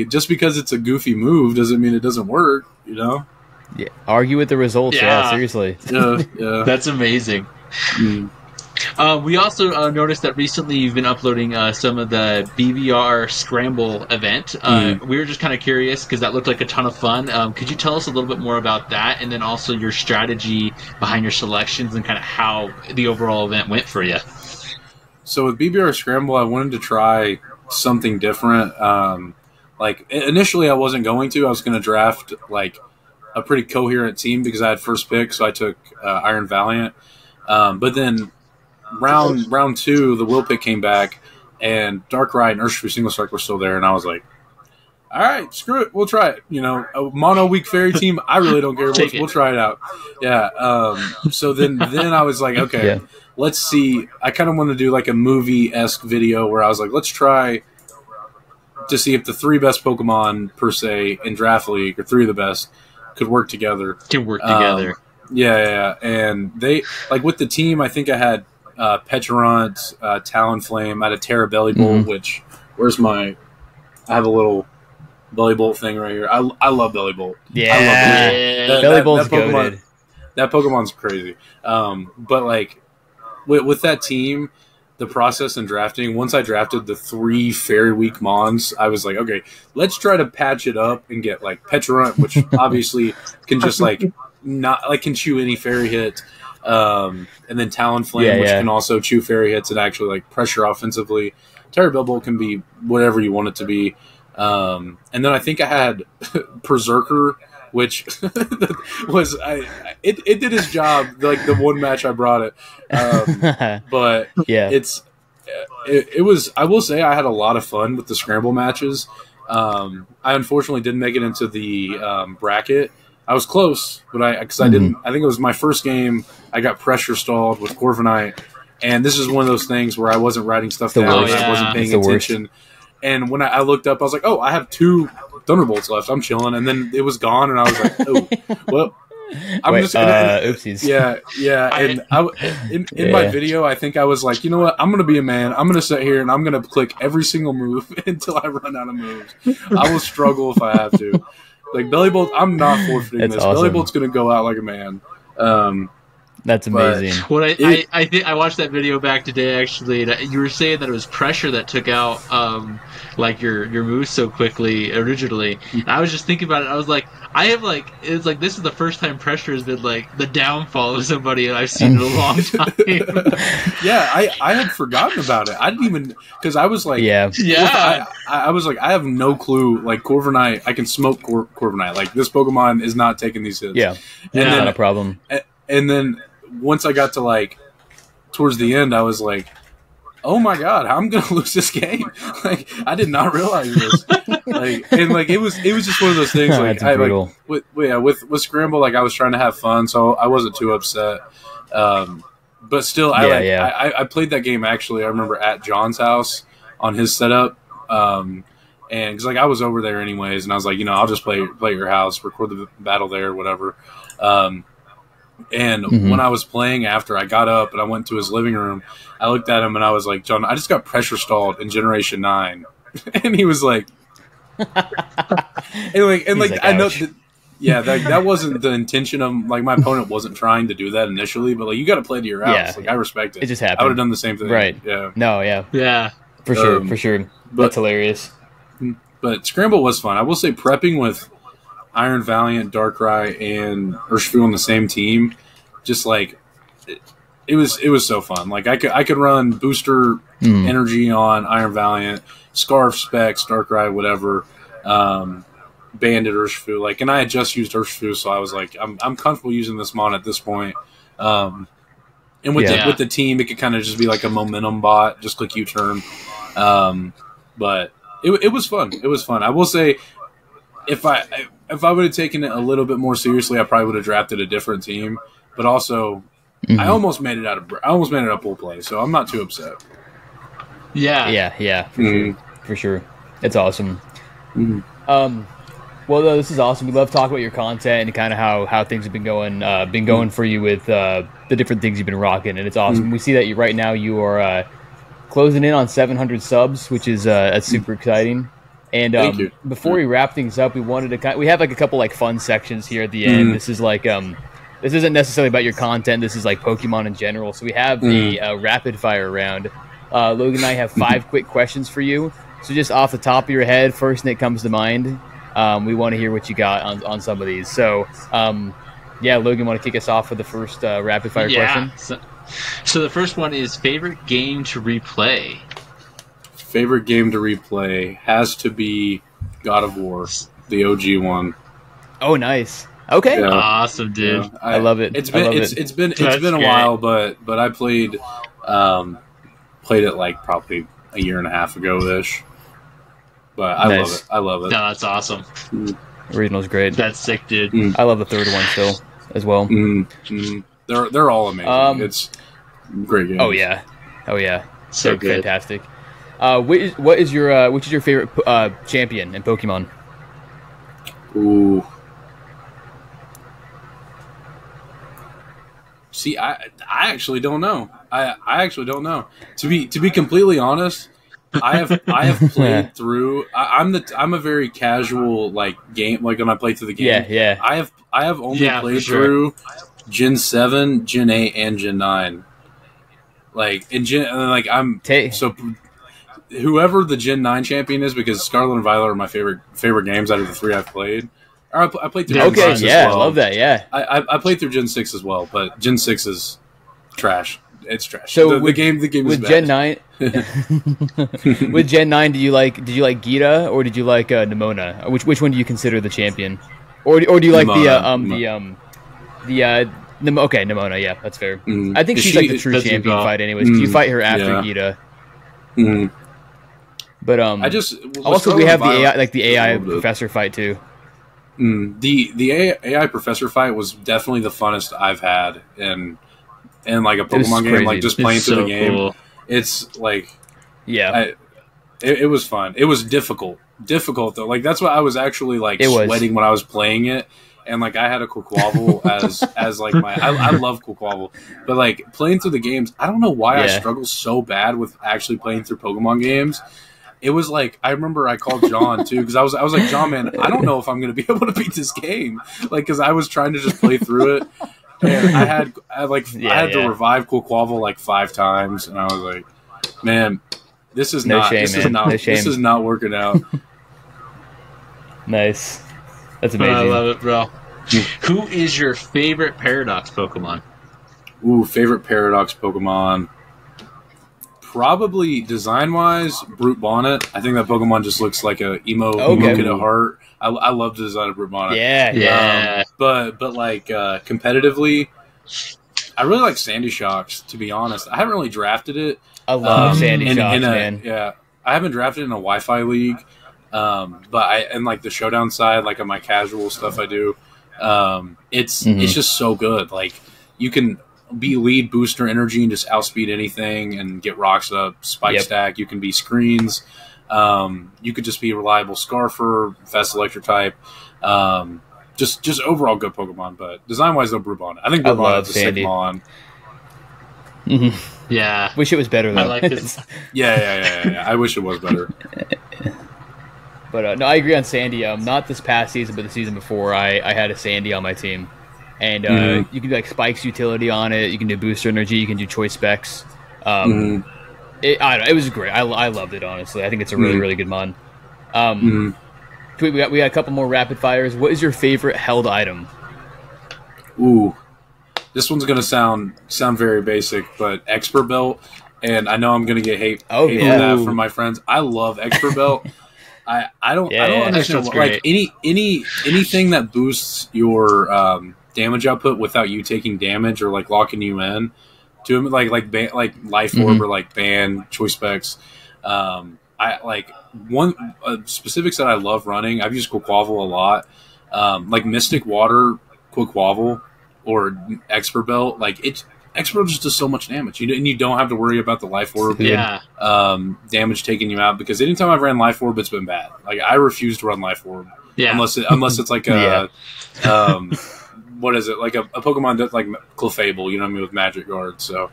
just because it's a goofy move doesn't mean it doesn't work. You know? Yeah. Argue with the results. Yeah, seriously. Yeah. That's amazing. Mm. We also noticed that recently you've been uploading some of the BBR Scramble event. We were just kind of curious because that looked like a ton of fun. Could you tell us a little bit more about that, and then also your strategy behind your selections and kind of how the overall event went for you? So with BBR Scramble, I wanted to try something different. Like initially, I wasn't going to. I was going to draft like a pretty coherent team because I had first pick, so I took Iron Valiant. But then round 2, the will pick came back, and Darkrai and Urshifu Single Strike were still there, and I was like, all right, screw it, we'll try it. You know, a mono weak fairy team, I really don't care. We'll try it out. Yeah. So then I was like, okay, let's see. I kind of want to do like a movie-esque video where I was like, let's try to see if the 3 best Pokemon per se in Draft League, or 3 of the best, could work together. Yeah. And they, like with the team, I think I had Petulant, Talonflame, I had a Terra Bellybolt, which, I have a little Bellybolt thing right here. I love Bellybolt. Yeah. I love Bellybolt's goated. That Pokemon's crazy. But like with that team, the process in drafting, once I drafted the 3 Fairy Weak Mons, I was like, okay, let's try to patch it up and get like Petulant, which obviously can just like not like can chew any fairy hit, and then Talonflame, which can also chew fairy hits and actually like pressure offensively. Terra Belbolt can be whatever you want it to be. And then I think I had Berserker, which was it did his job. Like the one match I brought it, but it was. I will say I had a lot of fun with the scramble matches. I unfortunately didn't make it into the bracket. I was close, but I didn't. I think it was my first game. I got pressure stalled with Corviknight, and this is one of those things where I wasn't writing stuff down. I wasn't paying attention. And when I looked up, I was like, "Oh, I have 2 Thunderbolts left. I'm chilling." And then it was gone, and I was like, "Oh, well." Oopsies. Yeah. And in my video, I think I was like, you know what? I'm going to be a man. I'm going to sit here and I'm going to click every single move until I run out of moves. I will struggle if I have to. Like Bellybolt, I'm not forfeiting this. Awesome. Bellybolt's going to go out like a man. That's amazing. I think I watched that video back today. Actually, you were saying that it was pressure that took out like your moves so quickly originally. And I was just thinking about it. I was like, it's like this is the first time pressure has been like the downfall of somebody I've seen in a long time. Yeah, I had forgotten about it. I didn't even because I was like, I was like, I have no clue. Like Corviknight, I can smoke Corviknight. Like this Pokemon is not taking these hits. Yeah, and not a problem. And then once I got to like towards the end, I was like, "Oh my god, I'm gonna lose this game!" Like I did not realize this. It was just one of those things. Like with Scramble, like I was trying to have fun, so I wasn't too upset. But still, I played that game actually. I remember at John's house on his setup, and because like I was over there anyways, and I was like, I'll just play at your house, record the battle there, whatever. And when I was playing after, I got up and I went to his living room. I looked at him and I was like, John, I just got pressure stalled in Generation 9. And he was like... I know... That wasn't the intention of... Like, my opponent wasn't trying to do that initially, but, like, you got to play to your house. Yeah. Like, I respect it. It just happened. I would have done the same thing. Right. Yeah. No, yeah. Yeah. For sure. That's hilarious. But Scramble was fun. I will say prepping with Iron Valiant, Darkrai, and Urshifu on the same team, just like it was so fun. Like I could run booster energy on Iron Valiant, Scarf Specs, Darkrai, whatever, Bandit Urshifu. Like, and I had just used Urshifu, so I was like, I'm comfortable using this mon at this point. And with the team, it could kind of just be like a momentum bot, just click U-turn. But it was fun. It was fun. I will say, if I would have taken it a little bit more seriously, I probably would have drafted a different team. But also, I almost made it out of pool play, so I'm not too upset. Yeah, for sure. It's awesome. Well, though, this is awesome. We love talking about your content and kind of how things have been going for you with the different things you've been rocking, and it's awesome. We see that right now you are closing in on 700 subs, which is that's super exciting. And before we wrap things up, we wanted to we have like a couple like fun sections here at the end. This is like this isn't necessarily about your content. This is like Pokemon in general. So we have a rapid fire round. Logan and I have 5 quick questions for you. So just off the top of your head, first thing that comes to mind. We want to hear what you got on some of these. So, Logan, want to kick us off with the first rapid fire question? So the first one is favorite game to replay. Favorite game to replay has to be God of War, the OG one. Oh, nice. Okay, awesome, dude. Yeah, I love it. It's been a while, but I played it like probably a year and a half ago ish. But I love it. I love it. No, that's awesome. Original's great. That's sick, dude. I love the third one still as well. They're all amazing. It's great games. Oh yeah, so good. Fantastic. Which is your favorite champion in Pokemon? Ooh. See, I actually don't know. I actually don't know. To be completely honest, I have played through. I'm a very casual game when I play through the game. Yeah. I have only played through Gen 7, Gen 8, and Gen 9. So whoever the Gen 9 champion is, because Scarlet and Violet are my favorite games out of the 3 I've played. I played through Gen 6 as well. I love that. Yeah, I played through Gen 6 as well, but Gen 6 is trash. It's trash. So the game is with bad. Gen 9, with Gen 9, did you like Gita or did you like Nimona? Which one do you consider the champion? Or do you like Nimona, yeah, that's fair. I think she's like the true champion fight anyways. You fight her after Gita. But also we have the AI professor fight too. The AI professor fight was definitely the funnest I've had in like a Pokemon game, like just playing through the game. Cool. It's like, it was fun. It was difficult though. Like that's what I was actually sweating when I was playing it. And I had a Quaquaval as like my I love Quaquaval, but playing through the games, I don't know why I struggle so bad with actually playing through Pokemon games. It was I remember I called John too because I was like, John, man, I don't know if I'm going to be able to beat this game, because I was trying to just play through it. And I had to revive Quaquaval 5 times, and I was like, man, this is not working out. Nice. That's amazing. I love it, bro. Who is your favorite Paradox Pokemon? Ooh, favorite Paradox Pokemon. Probably design-wise, Brute Bonnet. I think that Pokemon just looks like a emo kid at heart. I love the design of Brute Bonnet. Yeah. But competitively, I really like Sandy Shocks, to be honest. I haven't really drafted it. I love Sandy Shocks, man. Yeah, I haven't drafted in a Wi-Fi league. But the Showdown side, on my casual stuff I do, it's just so good. You can be lead, booster energy, and just outspeed anything and get rocks up, spike stack. You can be screens. You could just be a reliable Scarfer, fast electric type. Just overall good Pokemon. But design-wise, though, Brute Bonnet. I think Brute Bonnet's a sick mon. Yeah. Wish it was better, though. I like this. Yeah. I wish it was better. But no, I agree on Sandy. Not this past season, but the season before, I had a Sandy on my team. And you can do Spike's utility on it. You can do booster energy. You can do choice specs. It was great. I loved it, honestly. I think it's a really, really good mon. We got a couple more rapid fires. What is your favorite held item? Ooh, this one's gonna sound very basic, but Expert Belt. And I know I'm gonna get hate on that from my friends. I love Expert Belt. I don't understand anything that boosts your damage output without you taking damage or locking you in to him, like Life Orb or Ban choice specs. Specifics that I love running. I've used Quaquaval a lot, Mystic Water Quaquaval or Expert Belt. Expert just does so much damage. And you don't have to worry about the Life Orb damage taking you out, because anytime I've ran Life Orb, it's been bad. Like, I refuse to run Life Orb. Yeah. Unless it's like a what is it? Like a Pokemon that's like Clefable, you know what I mean, with Magic Guard, so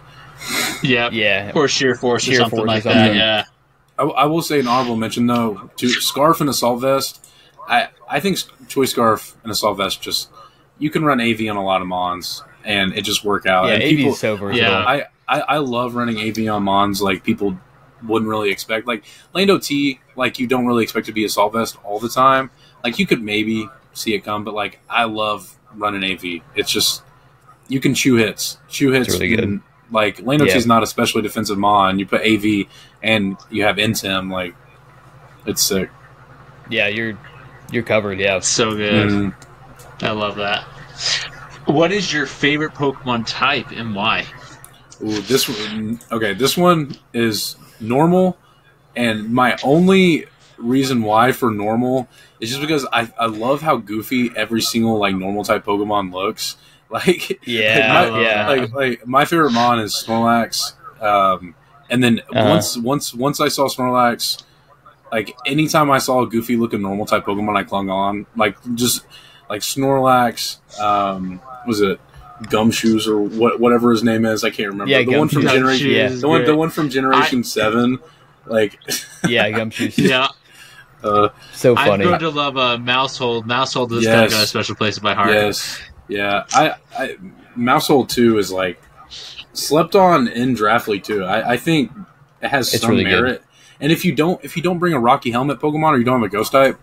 yeah. Or Sheer Force or something like that, yeah. I will say an honorable mention though to Scarf and Assault Vest. I think Choice Scarf and Assault Vest, just you can run AV on a lot of Mons and it just work out. Yeah, and AV is so versatile. Yeah. I love running AV on Mons, like people wouldn't really expect. Like Lando T, like you don't really expect to be Assault Vest all the time. Like you could maybe see it come, but like I love running AV. It's just you can chew hits. It's really good. Like Lando T is not a specially defensive Mon. You put AV and you have Intim, like it's sick. Yeah, you're covered. Yeah, so good. I love that. What is your favorite Pokemon type and why? Ooh, this one is normal, and my only reason why for normal is just because I love how goofy every single like normal type Pokemon looks. Like like my favorite Mon is Snorlax, and then once I saw Snorlax, like anytime I saw a goofy looking normal type Pokemon, I clung on. Like just like Snorlax, was it Gumshoes or whatever his name is? I can't remember. Yeah, the one from Generation the one from Generation 7. Like Gumshoes. Yeah. So funny. I've grown to love Mousehold. Mousehold has kind of got a special place in my heart. Yes. Yeah. I Mousehold 2 is like slept on in Draft League too. I think it has some really merit. Good. And if you don't bring a Rocky Helmet Pokemon or you don't have a Ghost type,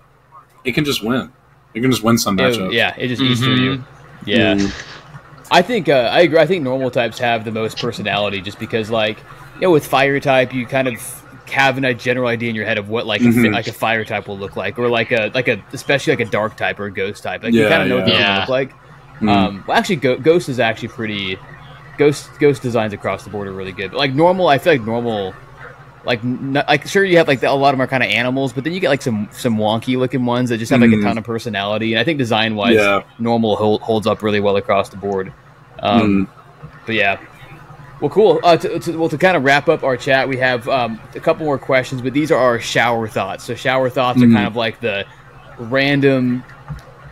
it can just win. You can just win some matchups. Yeah, it just eats through you. Yeah. I think I agree. I think normal types have the most personality, just because, like, with Fire type, you kind of have a general idea in your head of what like a Fire type will look like, or like a especially like a Dark type or a Ghost type. Like you kind of know what they're going to look like. Well, actually, Ghost is actually pretty. Ghost designs across the board are really good. But like normal, I feel like normal. Like sure, you have like a lot of them are kind of animals, but then you get like some wonky looking ones that just have like a ton of personality. And I think design wise, normal holds up really well across the board. But yeah, well, cool. To kind of wrap up our chat, we have a couple more questions, but these are our shower thoughts. So shower thoughts are kind of like the random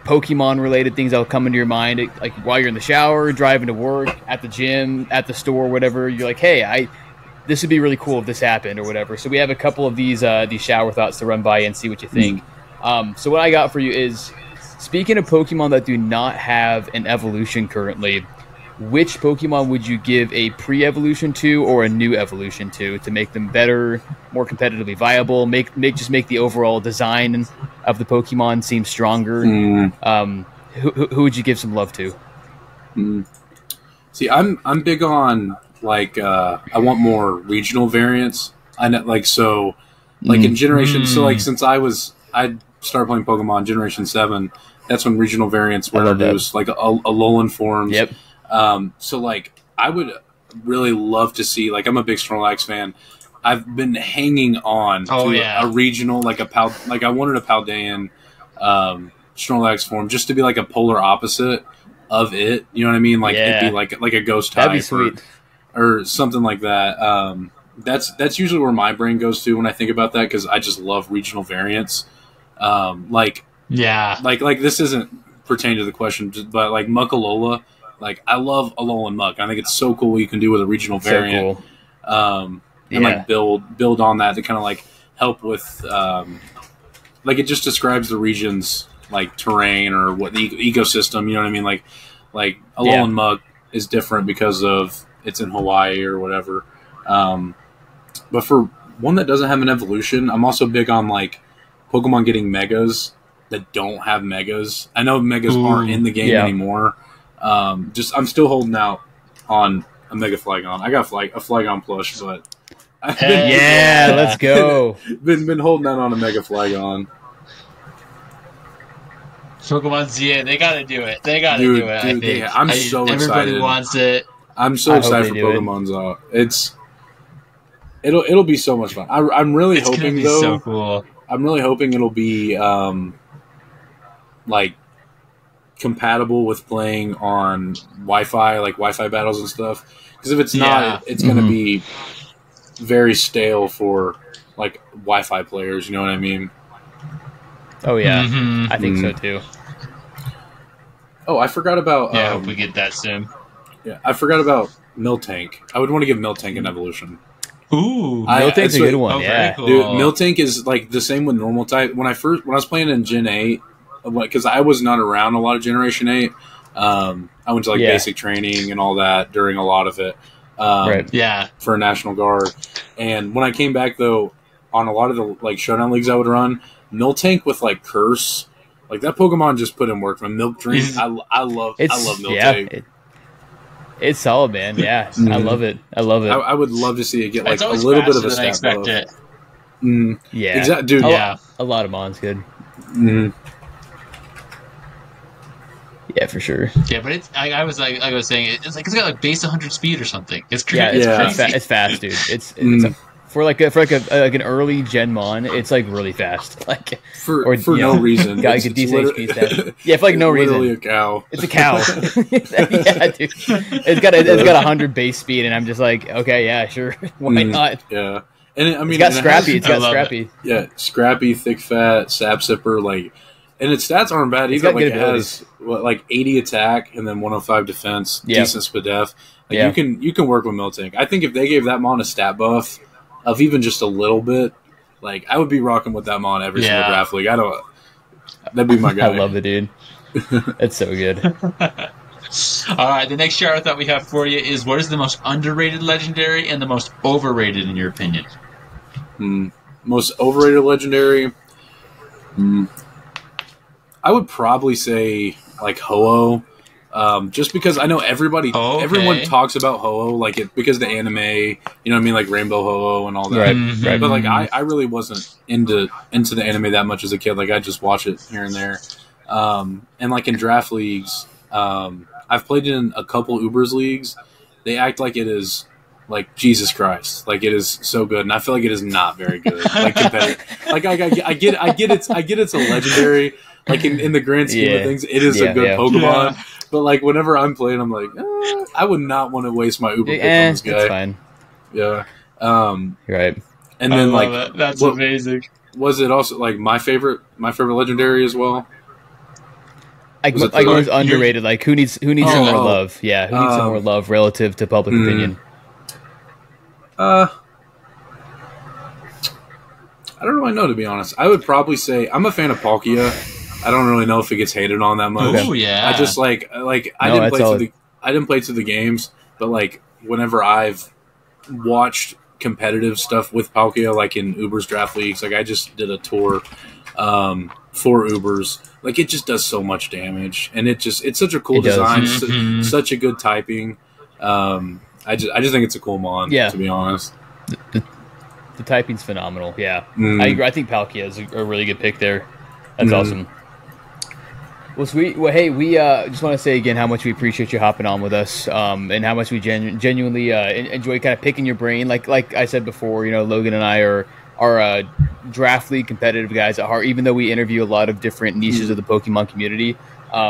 Pokemon related things that will come into your mind, like while you're in the shower, driving to work, at the gym, at the store, whatever. You're like, hey, this would be really cool if this happened or whatever. So we have a couple of these shower thoughts to run by and see what you think. So what I got for you is, speaking of Pokemon that do not have an evolution currently, which Pokemon would you give a pre-evolution to or a new evolution to make them better, more competitively viable, make the overall design of the Pokemon seem stronger? Who would you give some love to? See, I'm big on like I want more regional variants. I know, like so, like in Generation. So like since I started playing Pokemon Generation 7, that's when regional variants were introduced, like Alolan forms. Yep. So like I would really love to see, like I'm a big Snorlax fan. I've been hanging on to a regional, like I wanted a Paldean Snorlax form just to be like a polar opposite of it. You know what I mean? Like it'd be like a Ghost type. That'd be sweet. Or something like that. That's usually where my brain goes to when I think about that, because I just love regional variants. Like this isn't pertaining to the question, but like Muckalola, like I love Alolan Muck. I think it's so cool what you can do with a regional variant. And like build on that to kind of like help with like it just describes the region's like terrain or what the ecosystem. You know what I mean? Like Alolan Muck is different because of it's in Hawaii or whatever. But for one that doesn't have an evolution, I'm also big on like Pokemon getting megas that don't have megas. I know megas aren't in the game anymore. I'm still holding out on a Mega Flygon. I got a Flygon plush, but let's go. Been holding out on a Mega Flygon. Pokemon ZA, they gotta do it. They gotta do it. I think. I'm so excited. Everybody wants it. I'm so excited for Pokemon's out. It'll be so much fun. I'm really hoping though. So cool. I'm really hoping it'll be like compatible with playing on Wi-Fi, like Wi-Fi battles and stuff. Because if it's not, it's going to be very stale for like Wi-Fi players. You know what I mean? Oh yeah, I think so too. Oh, I forgot about. Yeah, I hope we get that soon. Yeah, I forgot about Miltank. I would want to give Miltank an evolution. Ooh, Miltank's a good one. Yeah, cool. Dude, Miltank is like the same with normal type. When I was playing in Gen 8, because I was not around a lot of Generation 8. I went to like basic training and all that during a lot of it. For National Guard. And when I came back though, on a lot of the like Showdown leagues I would run, Miltank with like Curse. Like that Pokemon just put in work. My Milk Drink, I love Miltank. Yeah, it's solid, man. Yeah, I love it. I would love to see it get like a little bit of a stat buff. Yeah, exactly, dude. A lot of Mon's good. Yeah, for sure. Yeah, but it's I was saying it's got like base 100 speed or something. It's crazy. Yeah, it's fast, dude. It's for an early Gen Mon, it's like really fast. Like for no reason. Got like a decent HP stat. Yeah, for like no reason. Literally a cow. It's a cow. Yeah, dude. It's got 100 base speed, and I'm just like, okay, yeah, sure, why not? Yeah, and I mean, it's got Scrappy. It's got Scrappy. Yeah, Scrappy, thick, fat, sap sipper, like, and its stats aren't bad. He's got like has like 80 attack and then 105 defense, decent SPDF. Like you can work with Miltank. I think if they gave that mon a stat buff of even just a little bit, like I would be rocking with that mon every single draft league. That'd be my guy. I love it, dude. It's so good. All right, the next shout out that we have for you is what is the most underrated legendary and the most overrated in your opinion? Most overrated legendary. I would probably say like Ho-Oh. Just because I know everyone talks about Ho-Oh, like it because the anime, you know what I mean, like Rainbow Ho-Oh and all that. Right. But like I really wasn't into the anime that much as a kid. Like I just watch it here and there. And like in draft leagues, I've played in a couple Ubers leagues. They act like it is like Jesus Christ, like it is so good, and I feel like it is not very good. Like competitive. Like I get it's a legendary. Like in the grand scheme of things, it is a good Pokemon. Yeah. But like whenever I'm playing, I'm like, I would not want to waste my Uber pick on this guy. That's fine. Yeah. Right. And then that's amazing. Was it also like my favorite legendary as well? Like was underrated. Like who needs some more love? Yeah, who needs some more love relative to public opinion? I don't really know, to be honest. I would probably say I'm a fan of Palkia. I don't really know if it gets hated on that much. Oh yeah. I just like I didn't play through the games, but like whenever I've watched competitive stuff with Palkia, like in Uber's draft leagues, like I just did a tour for Ubers. Like it just does so much damage, and it's such a cool design, such a good typing. I just think it's a cool mon. To be honest. The typing's phenomenal. Yeah, I agree. I think Palkia is a really good pick there. That's awesome. Well, sweet. Well, hey, we just want to say again how much we appreciate you hopping on with us, and how much we genuinely enjoy kind of picking your brain. Like I said before, you know, Logan and I are draft league competitive guys at heart. Even though we interview a lot of different niches of the Pokemon community,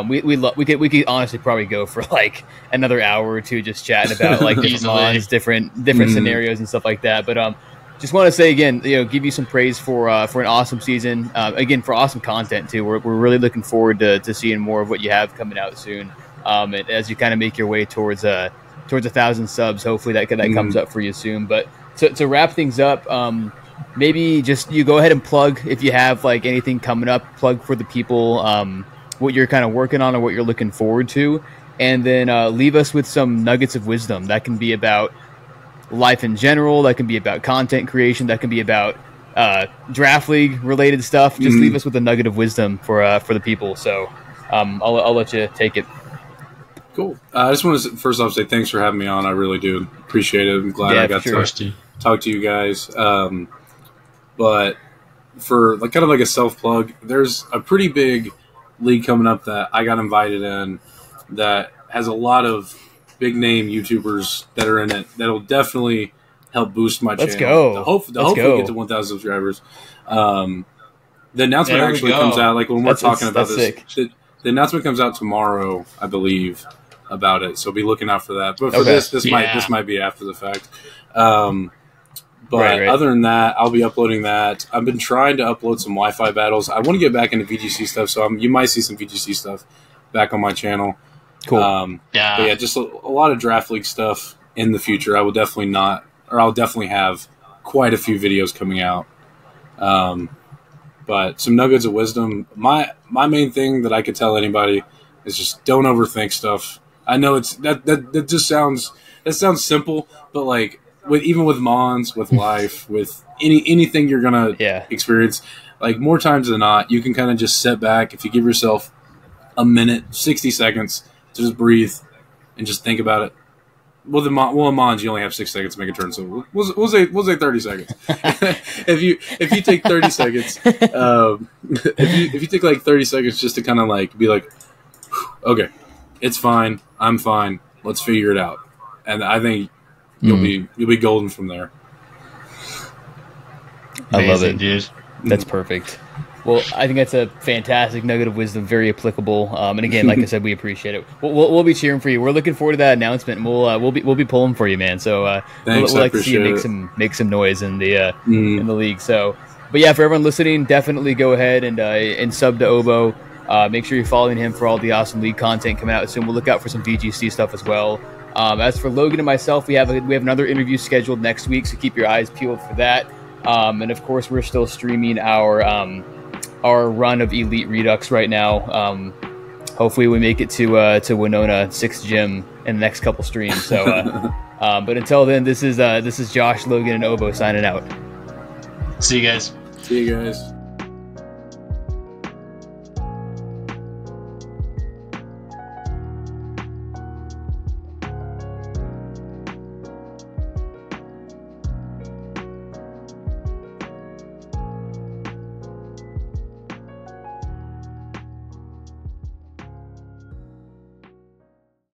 we could honestly probably go for like another hour or two just chatting about like different mons, different scenarios and stuff like that. But just want to say again, you know, give you some praise for an awesome season. Again, for awesome content too. We're really looking forward to seeing more of what you have coming out soon. And as you kind of make your way towards 1,000 subs, hopefully that comes up for you soon. But to wrap things up, maybe just you go ahead and plug if you have like anything coming up. Plug for the people what you're kind of working on or what you're looking forward to, and then leave us with some nuggets of wisdom. That can be about life in general, that can be about content creation, that can be about draft league related stuff. Just leave us with a nugget of wisdom for the people. So I'll let you take it. Cool. I just want to first off say thanks for having me on. I really do appreciate it. I'm glad I got to talk to you guys. But for like kind of like a self plug, there's a pretty big league coming up that I got invited in that has a lot of big name YouTubers that are in it. That'll definitely help boost my channel. Let's go. Hopefully get to 1,000 subscribers. The announcement actually comes out like when we're talking about this. the announcement comes out tomorrow, I believe, about it. So be looking out for that. But for this might be after the fact. But other than that, I'll be uploading that. I've been trying to upload some Wi-Fi battles. I want to get back into VGC stuff, so you might see some VGC stuff back on my channel. Cool. But yeah, just a lot of Draft League stuff in the future. I'll definitely have quite a few videos coming out. But some nuggets of wisdom. My main thing that I could tell anybody is just don't overthink stuff. I know that just sounds simple, but like even with Mons, with life, with anything you're gonna experience, like more times than not, you can kind of just sit back if you give yourself a minute, 60 seconds to just breathe and just think about it. Well, in Mons, you only have 6 seconds to make a turn, so we'll say 30 seconds. if you take 30 seconds, if you take like 30 seconds just to kind of like be like, okay, it's fine, I'm fine, let's figure it out, and I think you'll be golden from there. I love it, dude. That's perfect. Well, I think that's a fantastic nugget of wisdom, very applicable. And again, like I said, we appreciate it. We'll be cheering for you. We're looking forward to that announcement, and we'll be pulling for you, man. So Thanks, we'll like to see you make some noise in the in the league. So, but yeah, for everyone listening, definitely go ahead and sub to Obo. Make sure you're following him for all the awesome league content coming out soon. We'll look out for some VGC stuff as well. As for Logan and myself, we have another interview scheduled next week, so keep your eyes peeled for that. And of course, we're still streaming our run of Elite Redux right now. Hopefully we make it to Winona 6th Gym in the next couple streams. So, but until then, this is Josh, Logan, and Obo signing out. See you guys. See you guys.